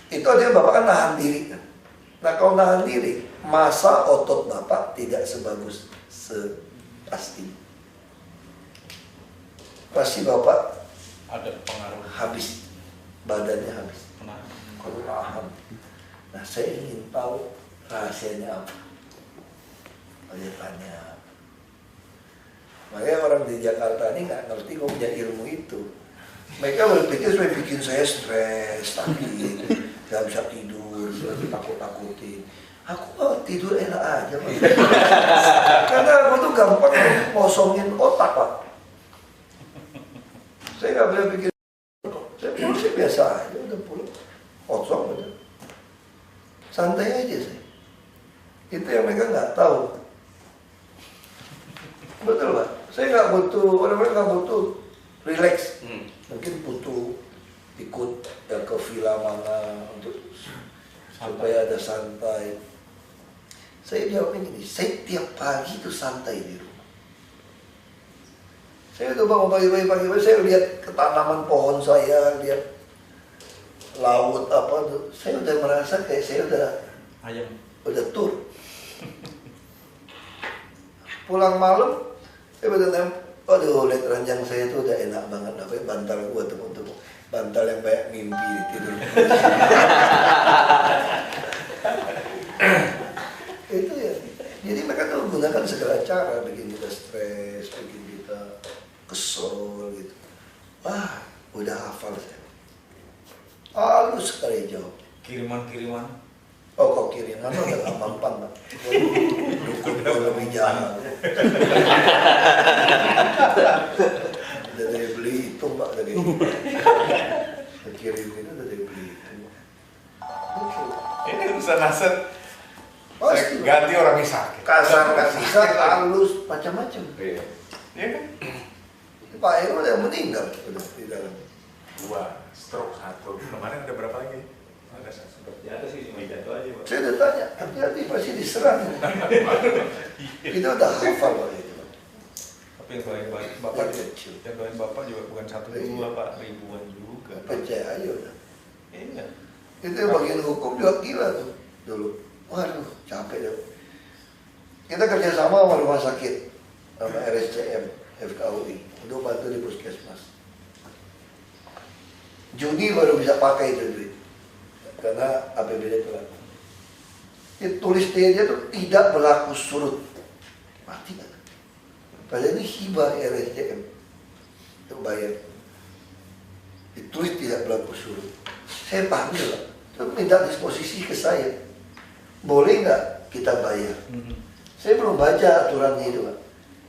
Itu artinya bapak kan nahan diri kan. Nah kalau nahan diri, masa otot bapak tidak sebagus pasti. Pasti bapak Ada pengaruh. habis, badannya habis. Pengaruh. Kalau nahan. Nah saya ingin tahu rahasianya apa. Saya tanya. Makanya orang di Jakarta ini nggak ngerti kok punya ilmu itu. Mereka berpikir supaya bikin saya stres, sakit, gak bisa tidur, takut-takutin. Aku mau tidur enak aja Pak. Karena aku tuh gampang ngosongin otak Pak. Saya gak bisa pikir. Saya pulang sih biasa aja, udah pulang kosong aja. Santai aja saya. Itu yang mereka nggak tahu. Betul Pak. Saya nggak butuh, orang-orang nggak butuh relax. Mungkin butuh ikut ya, ke villa mana untuk supaya ada santai. Saya jawabnya gini, saya tiap pagi itu santai di rumah. Saya tuh bangun pagi-pagi, saya lihat ke tanaman pohon saya, lihat laut apa tuh. Saya udah merasa kayak saya udah tur. Pulang malam, saya betul-betul aduh, lihat ranjang saya itu udah enak banget, namanya bantal gua tepuk-tepuk, bantal yang banyak mimpi tidur. Itu ya. Jadi mereka tuh gunakan segala cara bikin kita stres, bikin kita kesel gitu. Wah, udah hafal saya. Halus sekali jawab. Kiriman-kiriman. Oh, kok kiriman udah gak mempan Pak. Dukun gua lebih jahat. Dari beli itu Pak, dari Kirim itu udah dibeli. Ini urusan aset. Pasti. Ganti orang yang sakit. Kasar nggak bisa, halus, macam-macam. Iya. Iya kan? Pak Ero udah meninggal udah di dalam. 2, stroke 1. Kemarin ada berapa lagi? Ada satu. Ya ada sih cuma jatuh aja Pak. Saya udah tanya, hati-hati pasti diserang. Kita udah hafal Pak itu. Tapi yang doain bapak yang doain bapak juga bukan 1-2 Pak, ribuan juga. Percaya aja udah. Iya. Itu bagian hukum juga gila tuh dulu. Waduh, capek deh. Kita kerjasama sama rumah sakit, sama RSCM, FKUI, untuk bantu di puskesmas. Juni baru bisa pakai itu duit, karena APBD telat. Dia tulis dia tuh tidak berlaku surut, mati kan? Padahal ini hibah RSCM, itu bayar. Ditulis tidak berlaku surut. Saya panggil lah, terus minta disposisi ke saya. Boleh nggak kita bayar? Saya belum baca aturannya itu Pak.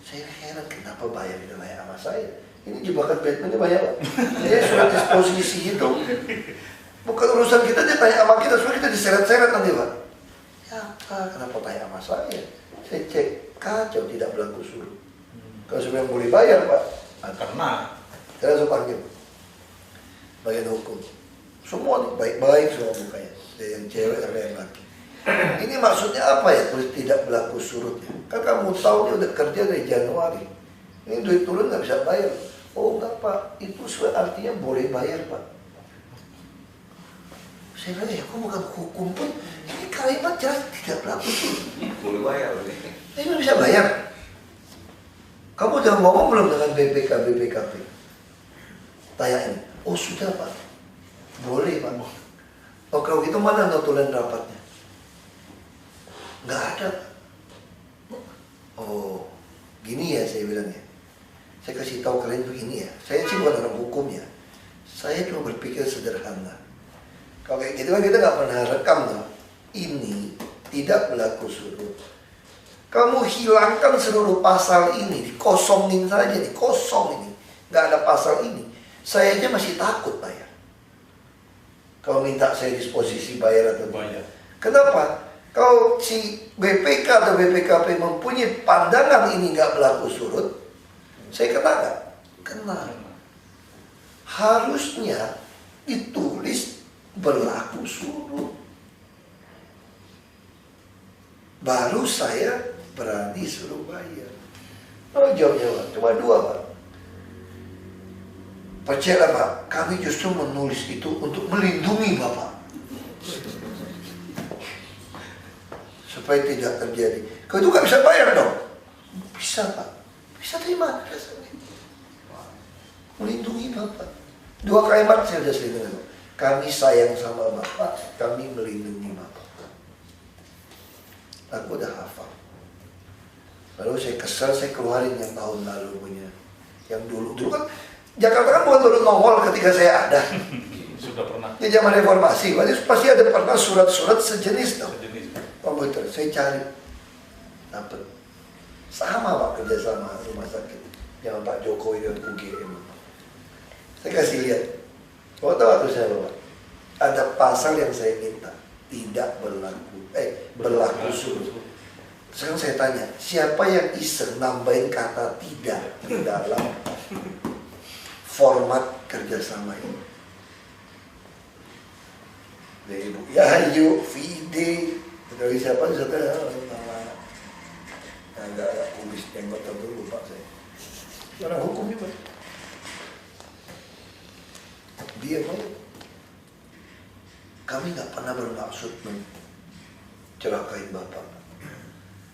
Saya heran kenapa bayar itu banyak sama saya. Ini jebakan Batman-nya banyak Pak. Dia surat disposisi itu. Bukan urusan kita, dia tanya sama kita, supaya kita diseret-seret nanti Pak. Ya Pak, kenapa tanya sama saya? Saya cek, kacau tidak berlaku surut. Kalau saya boleh bayar Pak, Karena saya langsung panggil bagian hukum. Semua nih baik-baik semua mukanya. Ada yang cewek, ada yang laki. Ini maksudnya apa ya tulis tidak berlaku surutnya? Kan kamu tahu dia udah kerja dari Januari. Ini duit turun nggak bisa bayar. Oh enggak Pak, itu artinya boleh bayar Pak. Saya bilang ya kok bukan hukum pun ini kalimat jelas tidak berlaku surut. Boleh bayar ini. Ini nggak bisa bayar. Kamu udah ngomong belum dengan BPKP? Tanyain. Oh sudah Pak. Boleh Pak. Oh kalau gitu mana notulen rapatnya? Nggak ada. Oh, gini ya saya bilang ya. Saya kasih tahu kalian begini ya. Saya sih bukan orang hukum ya. Saya cuma berpikir sederhana. Kalau kayak gitu kan kita nggak pernah rekam loh. Ini tidak berlaku surut. Kamu hilangkan seluruh pasal ini, dikosongin saja, dikosong ini. Nggak ada pasal ini. Saya aja masih takut bayar. Kalau minta saya disposisi bayar atau tidak. Kenapa? Kalau si BPK atau BPKP mempunyai pandangan ini nggak berlaku surut, saya kena nggak? Kena. Harusnya ditulis berlaku surut. Baru saya berani suruh bayar. Oh jawabnya Pak, cuma 2 Pak. Percayalah Pak, kami justru menulis itu untuk melindungi Bapak. Supaya tidak terjadi. Kalau itu nggak bisa bayar dong. Bisa Pak. Bisa terima. Melindungi Bapak. 2 kalimat saya sudah selingkuh. Kami sayang sama Bapak. Kami melindungi Bapak. Aku udah hafal. Lalu saya kesal, saya keluarin yang tahun lalu punya. Yang dulu kan Jakarta kan bukan baru nongol ketika saya ada. sudah pernah. Di zaman reformasi, pasti ada pernah surat-surat sejenis dong. Sejenis. Komputer, saya cari, dapet. Sama Pak kerjasama rumah sakit, yang Pak Jokowi dan UGM. Saya kasih lihat. Kau tahu tuh saya Bapak? Ada pasal yang saya minta tidak berlaku surut. Sekarang saya tanya, siapa yang iseng nambahin kata tidak di dalam format kerjasama ini? Dari Ibu Yayu, Vide, dari siapa saja nama agak kumis yang tertentu lupa saya. Orang hukum juga. Dia mau. Kami nggak pernah bermaksud mencelakain Bapak.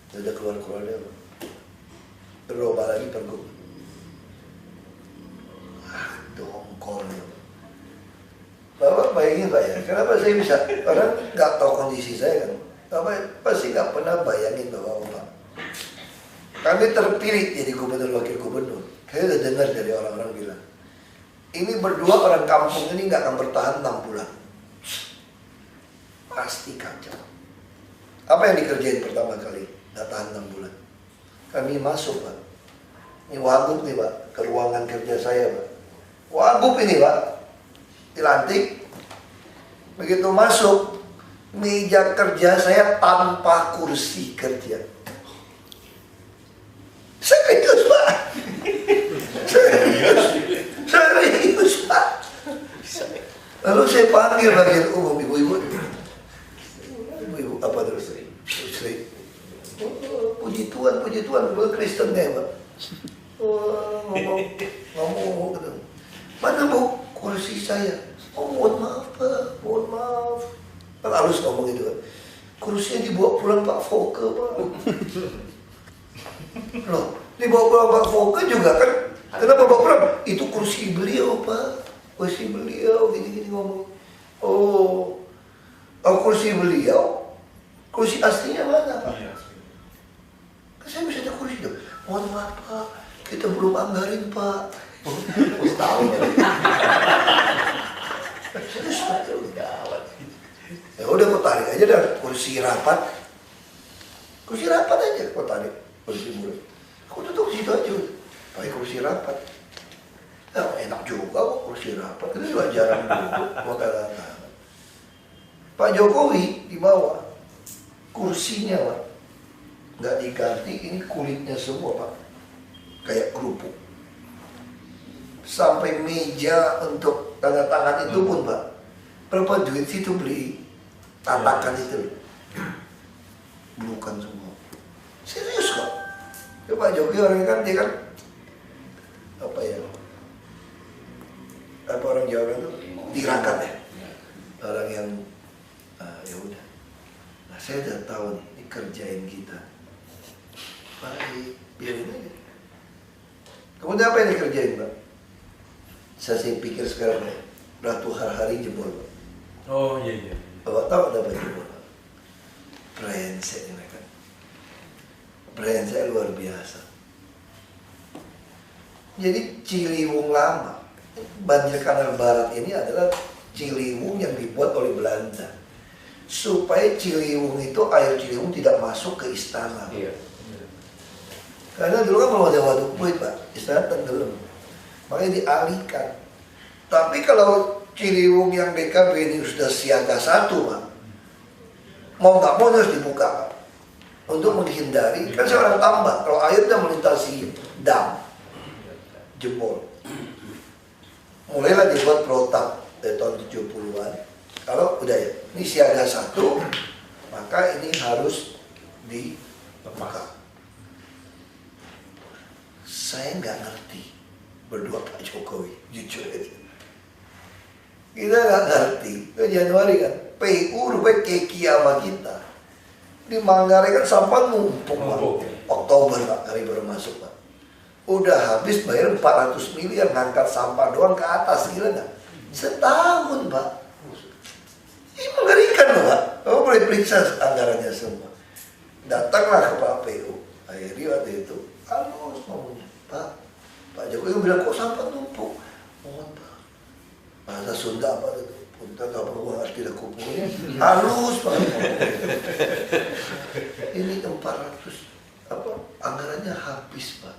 Udah keluar dia. Berubah lagi pergub. Dongkolnya. Bapak bayangin Pak ya, kenapa saya bisa? Orang nggak tahu kondisi saya kan. Bapak pasti nggak pernah bayangin Bapak. Kami terpilih jadi gubernur wakil gubernur. Saya udah dengar dari orang-orang bilang, ini berdua orang kampung ini nggak akan bertahan 6 bulan. Pasti kacau. Apa yang dikerjain pertama kali? Nggak tahan 6 bulan. Kami masuk Pak. Ini wagub nih Pak, ke ruangan kerja saya Pak. Wagub ini Pak, dilantik. Begitu masuk, meja kerja saya tanpa kursi kerja. Serius Pak. Serius Pak. Lalu saya panggil bagian umum, ibu-ibu. Ibu-ibu apa terus? Sri. Puji Tuhan, gue Kristen ya Pak. Ngomong gitu. Mana Bu kursi saya? Oh mohon maaf Pak, mohon maaf. Kan halus ngomong gitu kan. Kursinya dibawa pulang Pak Foke Pak. Loh, dibawa pulang Pak Foke juga kan. Kenapa bawa pulang? Itu kursi beliau Pak. Kursi beliau gini-gini ngomong. Oh, kursi beliau. Kursi aslinya mana Pak? Kan saya bisa ada kursi itu. Mohon maaf Pak, kita belum anggarin Pak. Mesti tahu ya. Serius Pak, gawat. Ya udah kau tarik aja dah kursi rapat. Kursi rapat aja kau tarik kursi mulut. Kau tutup situ aja. Pakai kursi rapat. Ya, enak juga kok kursi rapat. Itu juga jarang duduk. Pak Jokowi di bawah kursinya Pak nggak diganti, ini kulitnya semua Pak, kayak kerupuk. Sampai meja untuk tanda tangan itu pun Pak, berapa duit situ beli tatakan itu, bukan semua. Serius kok. Ya, Pak Jokowi orangnya kan dia kan apa ya? Apa orang Jawa itu tirakat ya, orang yang ya udah. Nah saya udah tahu nih, ini kerjain kita. Baik, biarin aja. Kemudian apa yang dikerjain Pak? Saya pikir sekarang ya, Ratu Harhari jebol Pak. Oh iya. Bapak tahu ada apa jebol Pak? Brengsek mereka. Brengsek luar biasa. Jadi Ciliwung lama, banjir kanal barat ini adalah Ciliwung yang dibuat oleh Belanda supaya Ciliwung itu, air Ciliwung tidak masuk ke istana. Iya. Karena dulu kan belum ada waduk buit Pak, istana tenggelam, makanya dialihkan. Tapi kalau Ciliwung yang BKB ini sudah siaga 1 Pak, mau nggak mau harus dibuka Pak, untuk menghindari, kan seorang tambak, kalau air sudah melintasi dam, jebol. Mulailah dibuat protap dari tahun 70-an. Kalau udah ya, ini siaga 1, maka ini harus dibuka. Saya nggak ngerti berdua Pak Jokowi, jujur aja. Kita nggak ngerti. Ke Januari kan, PU rupanya keki sama kita. Di Manggarai kan sampah numpuk Pak. Oktober Pak, kami baru masuk Pak. Udah habis bayar 400 miliar ngangkat sampah doang ke atas, gila nggak? Setahun Pak. Ini mengerikan loh Pak. Kamu boleh periksa anggarannya semua. Datanglah ke Pak PU. Akhirnya waktu itu, halus ngomongnya. Pak Jokowi bilang kok sampah numpuk. Mohon Pak. Bahasa Sunda apa itu? Punten apa harus tidak kumpulnya. Halus Pak. Ini 400 apa anggarannya habis Pak.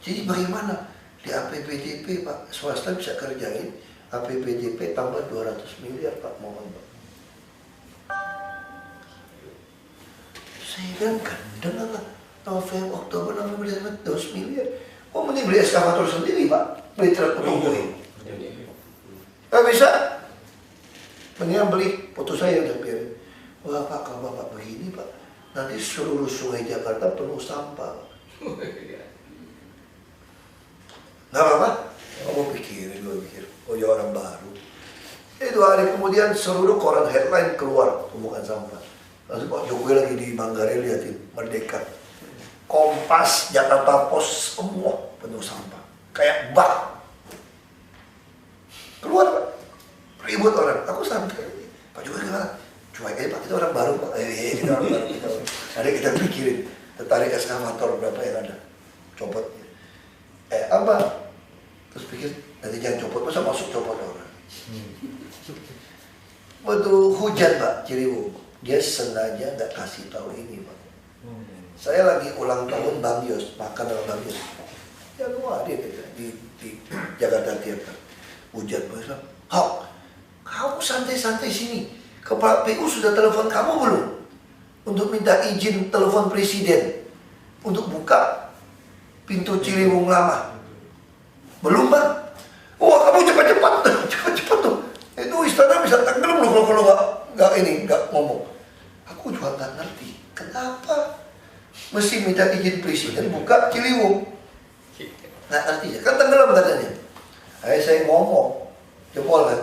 Jadi bagaimana di APBDP Pak, swasta bisa kerjain APBDP tambah 200 miliar Pak, mohon Pak. Saya bilang gendeng lah. November, Oktober, November, Desember, 200 miliar. Oh, mending beli eskavator sendiri Pak, beli truk tungguin. Nggak bisa. Mendingan beli, foto saya udah biarin. Wah Pak, kalau Bapak begini Pak, nanti seluruh sungai Jakarta penuh sampah. Nggak apa-apa. Kamu pikirin, gue pikir. Oh ya orang baru. 2 hari kemudian seluruh koran headline keluar tumpukan sampah. Lalu Pak Jokowi lagi di Manggarai liatin Merdeka, Kompas, Jakarta Post, semua penuh sampah. Kayak bak. Keluar Pak. Ribut orang. Aku sampai. Pak Jokowi gimana? Cuek aja Pak, kita orang baru Pak. Kita orang baru. Ada kita pikirin. Tertarik eskavator berapa yang ada. Copot. Apa? Terus pikir, nanti jangan copot. Masa masuk copot orang? Waktu hujan Pak Ciliwung, dia sengaja nggak kasih tahu ini Pak. Saya lagi ulang tahun Bang Yos, makan sama Bang Yos. Januari di Jakarta Theater. Hujan besar. Hok, kamu santai-santai sini. Kepala PU sudah telepon kamu belum? Untuk minta izin telepon presiden untuk buka pintu Ciliwung Lama. Belum, Bang? Wah, kamu cepat-cepat, cepat-cepat tuh. Itu istana bisa tenggelam loh kalau nggak ngomong. Aku juga nggak ngerti kenapa mesti minta izin presiden buka Ciliwung. Nggak ngerti ya, kan tenggelam katanya. Akhirnya saya ngomong, jempol kan.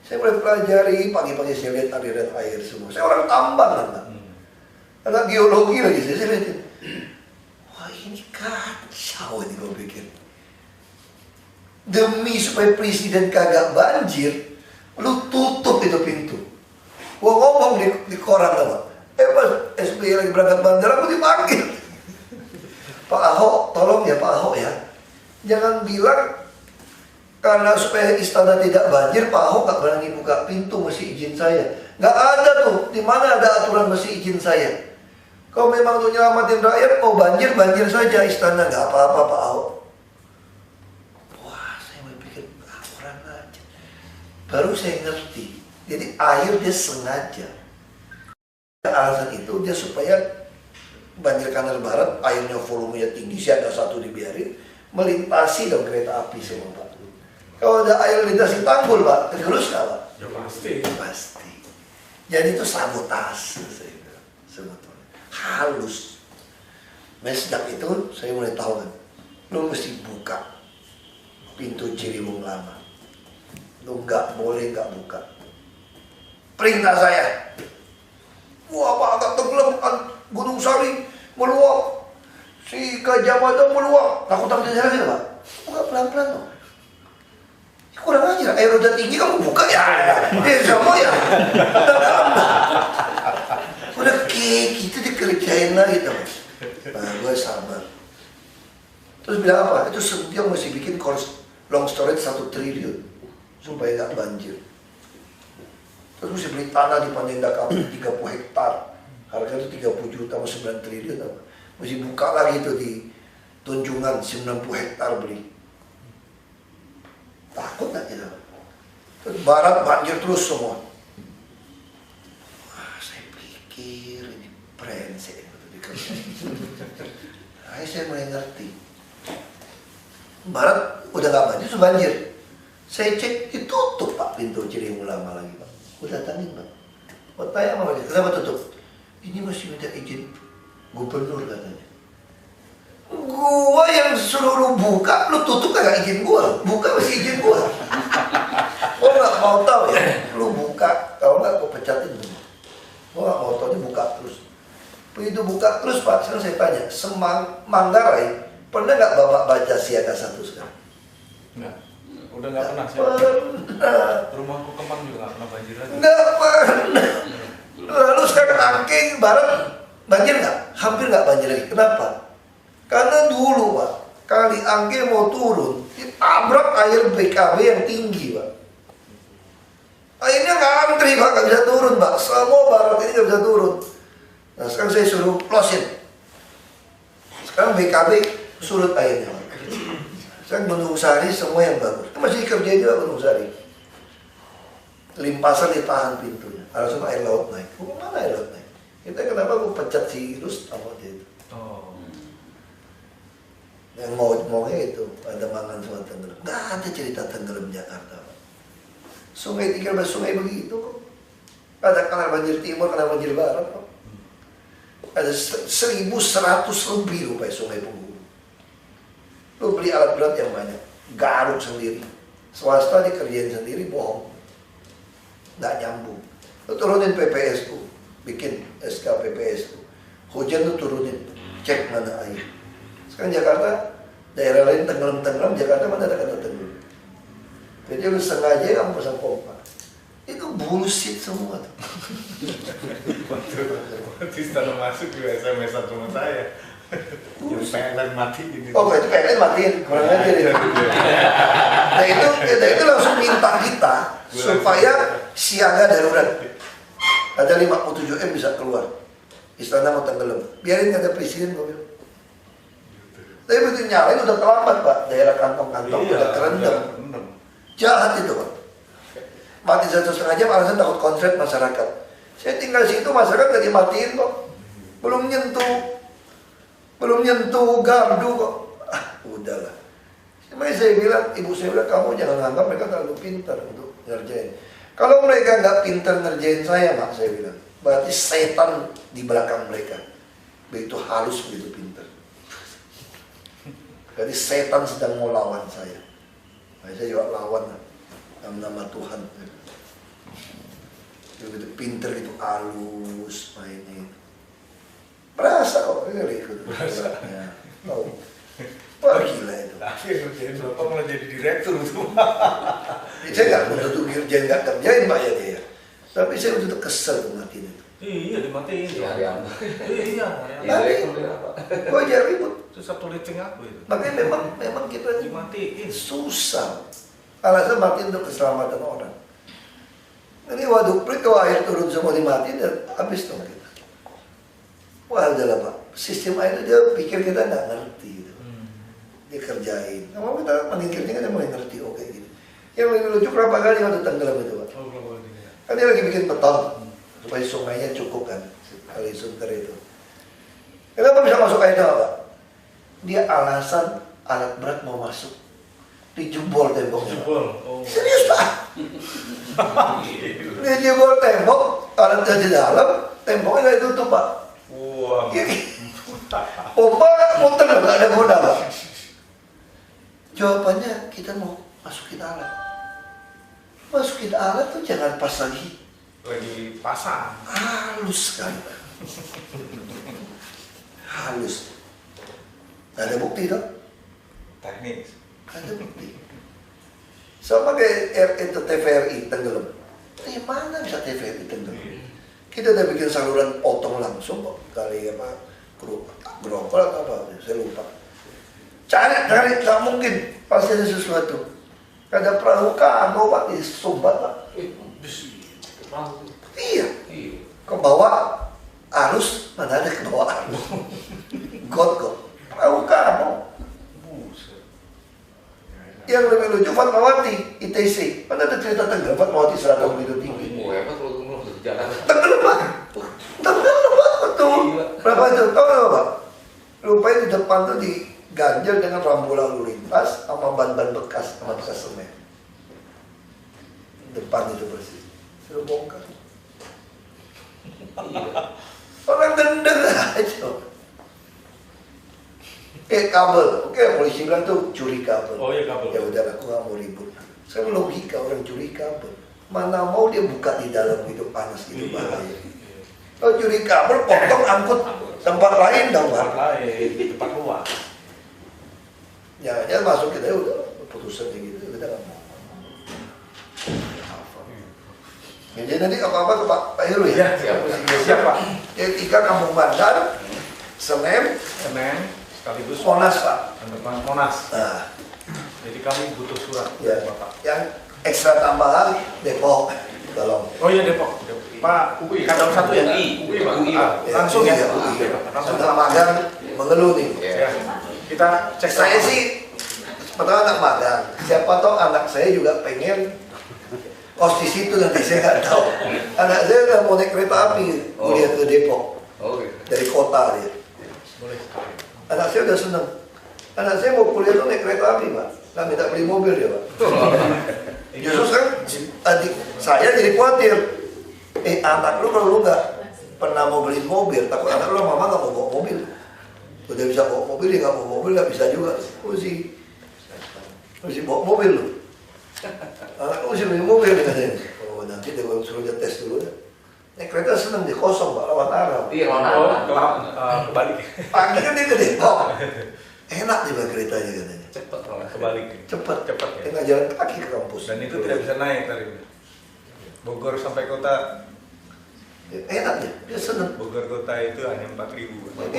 Saya mulai pelajari, pagi-pagi saya lihat aliran air semua. Saya orang tambang kan, anak geologi lagi, saya lihatin. Wah, ini kacau ini gue pikir. Demi supaya presiden kagak banjir, lu tutup itu pintu. Gua ngomong di koran apa? Pas SBY lagi berangkat bandara, aku dipanggil. Pak Ahok, tolong ya Pak Ahok ya. Jangan bilang karena supaya istana tidak banjir, Pak Ahok gak berani buka pintu, mesti izin saya. Gak ada tuh, di mana ada aturan mesti izin saya. Kalau memang untuk nyelamatin rakyat, oh banjir saja istana, gak apa-apa Pak Ahok. Baru saya ngerti. Jadi air dia sengaja. Alasan itu dia supaya banjir kanal barat airnya volumenya tinggi, siaga satu dibiarin melintasi dong kereta api semua Pak. Kalau ada air lintasi tanggul Pak, tergerus nggak Pak? Ya pasti. Pasti. Jadi itu sabotase sebetulnya. Halus. Sejak itu saya mulai tahu kan, lu mesti buka pintu Ciliwung Lama. Lu nggak boleh nggak buka. Perintah saya. Wah, Pak, agak tenggelam Gunung Sari meluap. Si Gajah Mada meluap. Takut lagi Pak. Buka pelan-pelan loh. Kurang aja. Air udah tinggi kamu buka ya. Sama ya. Udah dalam. Udah kayak gitu dikerjain lagi tuh. Nah, gue sabar. Terus bilang apa? Itu dia mesti bikin long storage 1 triliun. Supaya nggak banjir. Terus mesti beli tanah di Panjenda Kapuk 30 hektar. Harganya itu 30 juta sama 9 triliun. Mesti buka lagi itu di Tunjungan 90 hektar beli. Takut nggak kita? Terus barat banjir terus semua. Wah, saya pikir ini brengsek itu dikerjain. Akhirnya saya mulai ngerti. Barat udah nggak banjir, sudah banjir. Saya cek, ditutup Pak pintu Ciliwung Lama lagi Pak. Gue datangin Pak. Gue tanya sama dia, kenapa tutup? Ini masih minta izin gubernur katanya. Gua yang suruh lu buka, lu tutup kagak izin gua. Buka masih izin gua. Gua gak mau tahu ya, lu buka. Kalau nggak gua pecatin semua. Gua gak mau tahu, dia buka terus. Begitu buka terus Pak, sekarang saya tanya, Manggarai, pernah nggak Bapak baca siaga 1 sekarang? Enggak. Udah nggak pernah saya. Rumahku Kemang juga nggak pernah banjir lagi. Nggak pernah. Lalu sekarang Angke Barat banjir nggak? Hampir nggak banjir lagi. Kenapa? Karena dulu Pak, kali Angke mau turun, ditabrak air BKB yang tinggi Pak. Akhirnya ngantri Pak, nggak bisa turun Pak. Semua Barat ini nggak bisa turun. Nah sekarang saya suruh close-in. Sekarang BKB surut airnya Pak. Sekarang Gunung Sari semua yang bagus. Itu masih kerja juga Gunung Sari. Limpasan ditahan pintunya. Alasan air laut naik. Mana air laut naik? Kita kenapa gue pecat si Rustam waktu itu? Oh. Yang maunya itu ada mangan sama tenggelam. Nggak ada cerita tenggelam Jakarta. Sungai 13 sungai begitu kok. Ada kanal banjir timur, kanal banjir barat kok. Ada 1.100 lebih rupanya sungai penghulu. Lu beli alat berat yang banyak, garuk sendiri. Swasta dikerjain sendiri, bohong. Nggak nyambung. Lu turunin PPSU, bikin SK PPSU. Hujan lu turunin, cek mana air. Sekarang Jakarta, daerah lain tenggelam-tenggelam, Jakarta mana ada kata tenggelam. Jadi lu sengaja kamu pasang pompa. Itu bullshit semua tuh. Waktu istana masuk juga SMS-an rumah saya. Yang PLN mati gitu. Oh itu PLN matiin, kurang aja deh. Nah itu langsung minta kita supaya siaga darurat. Ada 57 M bisa keluar. Istana mau tenggelam. Biarin kata presiden gue bilang. Tapi begitu nyalain udah terlambat Pak, daerah kantong-kantong udah kerendam. Jahat itu Pak. Mati 1,5 jam alasan takut konslet masyarakat. Saya tinggal situ masyarakat gak dimatiin kok. Belum nyentuh gardu kok. Udahlah. Makanya saya bilang, ibu saya bilang, kamu jangan anggap mereka terlalu pintar untuk ngerjain. Kalau mereka nggak pintar ngerjain saya, Mak, saya bilang, berarti setan di belakang mereka. Begitu halus, begitu pintar. Jadi setan sedang mau lawan saya. Nah, saya juga lawan dalam nama Tuhan. Begitu pintar, itu halus mainnya. Berasa kok, ini ikut. Ya, tahu. Wah gila itu. Tapi ngerjain Bapak malah jadi direktur itu. Saya nggak menutup ngerjain, nggak kerjain Pak ya dia. Tapi saya udah kesel matiin itu. Iya dimatiin. Iya. Iya. Tapi, gue jadi ribut. Itu satu licing aku itu. Makanya memang kita Dimatiin. susah. Alasan matiin untuk keselamatan orang. Ini waduk prit kalau air turun semua dimatiin, dan habis dong kita. Wah udahlah Pak, sistem air itu dia pikir kita nggak ngerti gitu. Dia kerjain. Nah, kita meningkirnya kan dia mulai ngerti oke gitu. Yang lebih lucu berapa kali waktu tenggelam itu Pak? Oh, kalau ini. Kan dia lagi bikin beton supaya sungainya cukup kan, kali Sunter itu. Kenapa bisa masuk air dalam Pak? Dia alasan alat berat mau masuk, dijebol temboknya. Jebol. Oh. Serius Pak? Dia jebol tembok, alatnya di dalam, temboknya nggak ditutup Pak. Wah. Pompa muter nggak ada guna Pak. Jawabannya kita mau masukin alat. Masukin alat tuh jangan pas lagi pasang. halus kan. Halus. Nggak ada bukti dong. Teknis. Nggak ada bukti. Sama kayak itu TVRI tenggelam. Di mana bisa TVRI tenggelam? Kita udah bikin saluran potong langsung kok kali apa gerokol atau apa? Saya lupa. Cari, nggak mungkin. Pasti ada sesuatu. Ada perahu kargo Pak di Sumbar Pak. Iya. Ke bawah arus, mana ada ke bawah arus. God kok. Perahu kargo. Yang lebih lucu Fatmawati, ITC. Mana ada cerita tenggelam Fatmawati 100 meter tinggi. Hebat kalau ngomong di jalan. Tenggelam Pak. Tenggelam Pak. Betul. Berapa itu? Tahu nggak Pak? Rupanya di depan tuh diganjel dengan rambu lalu lintas sama ban-ban bekas, sama bekas semen. Depan itu bersih. Sudah bongkar. Orang gendeng aja. Kabel. Oke, polisi bilang tuh curi kabel. Oh iya kabel. Ya udah aku nggak mau ribut. Saya logika orang curi kabel. Mana mau dia buka di dalam itu panas itu bahaya. Kalau curi kabel, potong angkut tempat lain dong Pak. Tempat lain, tempat luar. Ya masuk kita udah putusan kayak gitu kita nggak mau. Jadi nanti apa-apa ke Pak Heru ya. Siap Pak. Yang 3 Kampung Bandar, Senen, Sekaligus Monas Pak. depan Monas. Nah, Jadi kami butuh surat ya. dari Bapak. Yang ekstra tambahan Depok, tolong. Oh iya Depok. Pak, kadang satu ya? UI, Pak. UI, Pak. Langsung ya? Langsung anak magang mengeluh nih. Ya. Kita cek Saya sama. sih pertama anak magang. Siapa tahu anak saya juga pengen kos di situ nanti saya nggak tahu. Anak saya udah mau naik kereta api kuliah ke Depok dari kota dia. Boleh. Anak saya udah seneng. Anak saya mau kuliah tuh naik kereta api Pak. Nggak minta beli mobil dia Pak. Justru sekarang adik saya jadi khawatir. Anak lu kalau lu nggak pernah mau beli mobil, takut anak lu mama nggak mau bawa mobil. Udah bisa bawa mobil, dia nggak bawa mobil nggak bisa juga. Mesti bawa mobil lu. Anak lu mesti beli mobil katanya. Oh nanti dia suruh dia tes dulu. Naik kereta seneng dia kosong Pak, lawan arah. Iya, lawan Oh, arah. kebalik. Pagi kan dia ke Depok. Enak dia Pak keretanya katanya. Cepet kalau Kebalik. Cepet. Cepat ya. Tinggal jalan kaki ke kampus. Dan itu tidak bisa naik tarifnya. Bogor sampai kota, Enak dia seneng. Bogor kota itu hanya 4.000.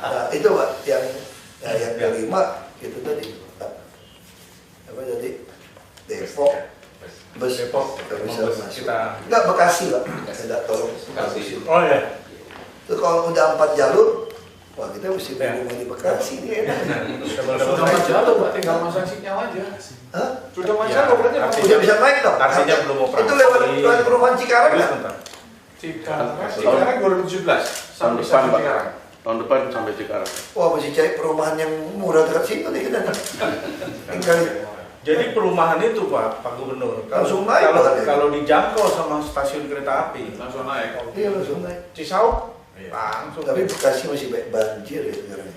Nah itu Pak yang kelima itu tadi apa jadi Depok bus Depok, nggak bisa bus masuk. kita. Nggak Bekasi Pak, tidak tolong Bekasi. Oh ya. itu kalau udah 4 jalur Wah kita mesti beli rumah di Bekasi nih enak. Sudah majalah Pak, tinggal masang sinyal aja. Hah? Sudah majalah berarti Pak. Udah bisa naik dong? Taksinya belum operasi. Itu lewat perumahan Cikarang kan? Cikarang 2017 sampai depan, Pak. Cikarang. Tahun depan sampai Cikarang. Wah mesti cari perumahan yang murah dekat situ nih kita. Tinggal Jadi perumahan itu Pak Gubernur, Langsung naik, Pak. kalau dijangkau sama stasiun kereta api, Langsung naik. dia langsung naik. Cisauk, langsung. Tapi Bekasi masih banyak banjir ya sekarang.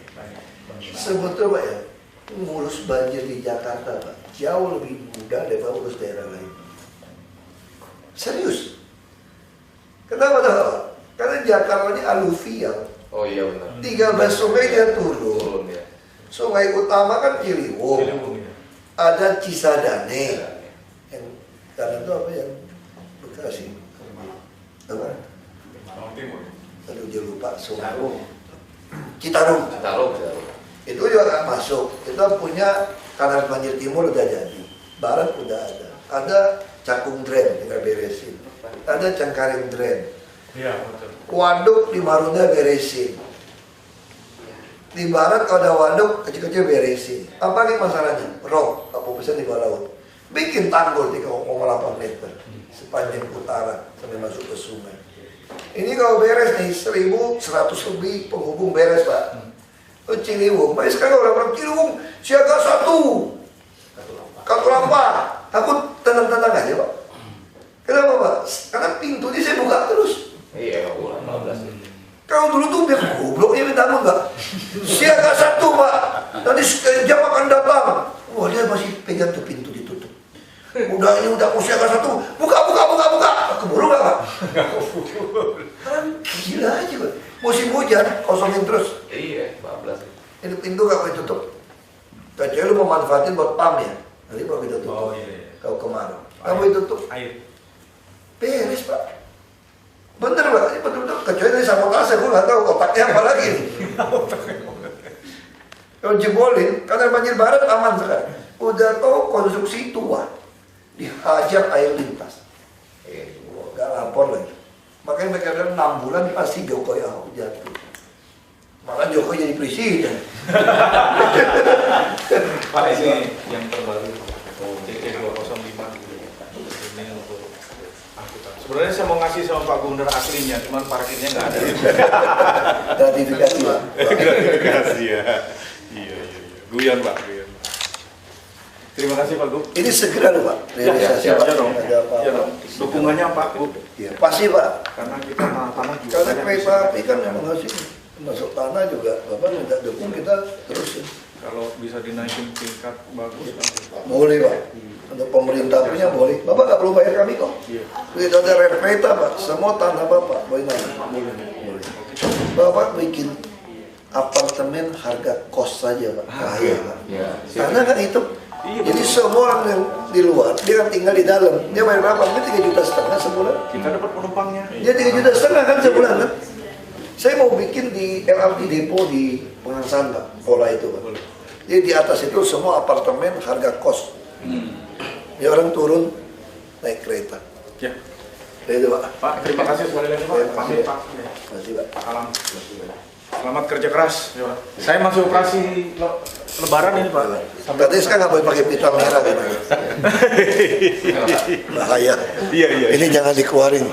Sebetulnya Pak ya, ngurus banjir di Jakarta Pak jauh lebih mudah daripada urus daerah lain. Serius. Kenapa tahu Pak? Karena Jakarta ini aluvial. Oh iya benar. 13 sungai dia turun. Turun ya. Sungai utama kan Ciliwung. Ciliwung, ya. Ada Cisadane. Yang kanan itu apa yang Bekasi? Apa? Mau timur. Aduh dia lupa sungai. Citarum. Taruh. Itu juga akan masuk. Kita punya kanal banjir timur udah jadi, barat udah ada. Ada Cakung Drain tinggal beresin. Ada Cengkareng Drain. Iya betul. Waduk di Marunda beresin. Di barat kalau ada waduk kecil-kecil beresin. Apa nih masalahnya? Rob, kamu pesan di bawah laut. Bikin tanggul 3,8 meter sepanjang utara sampai masuk ke sungai. Ini kalau beres nih 1.100 lebih penghubung beres Pak. Ciliwung, tapi sekarang orang-orang Ciliwung siaga 1, Katulampa, takut tenang-tenang aja Pak. Kenapa Pak? Karena pintu ini saya buka terus. Iya, 15. Kalau dulu tuh biar gobloknya minta ampun Pak. Siaga 1 Pak, nanti jam akan datang. Wah dia masih pegang tuh pintu ditutup. Udah ini udah mau siaga 1, buka. Keburu nggak Pak? Kan gila aja Pak. Musim hujan kosongin terus. Iya, 14. Ini pintu gak boleh tutup. Kecuali lu mau manfaatin buat pam ya. Nanti baru kita tutup. Oh iya. Kalau kemarau. Gak boleh tutup. Air. Beres Pak. Bener Pak. Ini betul-betul. Kecuali ini sabotase. Gue gak tahu otaknya apa lagi nih. Kalau jebolin. Karena banjir barat aman sekarang. Udah tahu konstruksi tua. Dihajar air lintas. Gak lapor lagi. Makanya mereka bilang 6 bulan pasti Jokowi Ahok jatuh. Malah Jokowi jadi presiden. Pak ini yang terbaru DT 205 ini untuk angkutan. Sebenarnya saya mau ngasih sama Pak Gubernur aslinya, cuman parkirnya nggak ada. Gratifikasi Pak. Gratifikasi ya. Iya. Guyon Pak, guyon. Terima kasih Pak Gub. Ini segera loh Pak. Realisasi Ya Pak. dong. Ada apa? Ya dong. Dukungannya Pak Bu. Ya, pasti Pak. Karena kita tanah juga. Karena banyak kereta bisa. api kan memang harus masuk tanah juga. Bapak minta dukung kita terusin. Kalau bisa dinaikin tingkat bagus kan. Boleh Pak. Untuk pemerintah punya boleh. Bapak nggak perlu bayar kami kok. Iya. Kita ada rel kereta Pak. Semua tanah Bapak boleh naik. Boleh. Bapak bikin apartemen harga kos saja Pak. Kaya Pak. Iya. Karena kan itu. Jadi semua orang yang di luar, dia kan tinggal di dalam. Dia bayar berapa? Mungkin 3,5 juta sebulan. Kita dapat penumpangnya. Dia 3,5 juta kan sebulan kan? Saya mau bikin di LRT Depo di Pengangsaan Pak, pola itu Pak. Jadi di atas itu semua apartemen harga kos. Ya orang turun naik kereta. Ya. Itu Pak. Pak, terima kasih sekali lagi Pak. Terima kasih. Pamit Pak. Terima kasih Pak. Salam. Selamat kerja keras. Saya masih operasi Lebaran ini Pak. Katanya sekarang nggak boleh pakai pita merah kan? Bahaya. Iya. Ini jangan dikeluarin.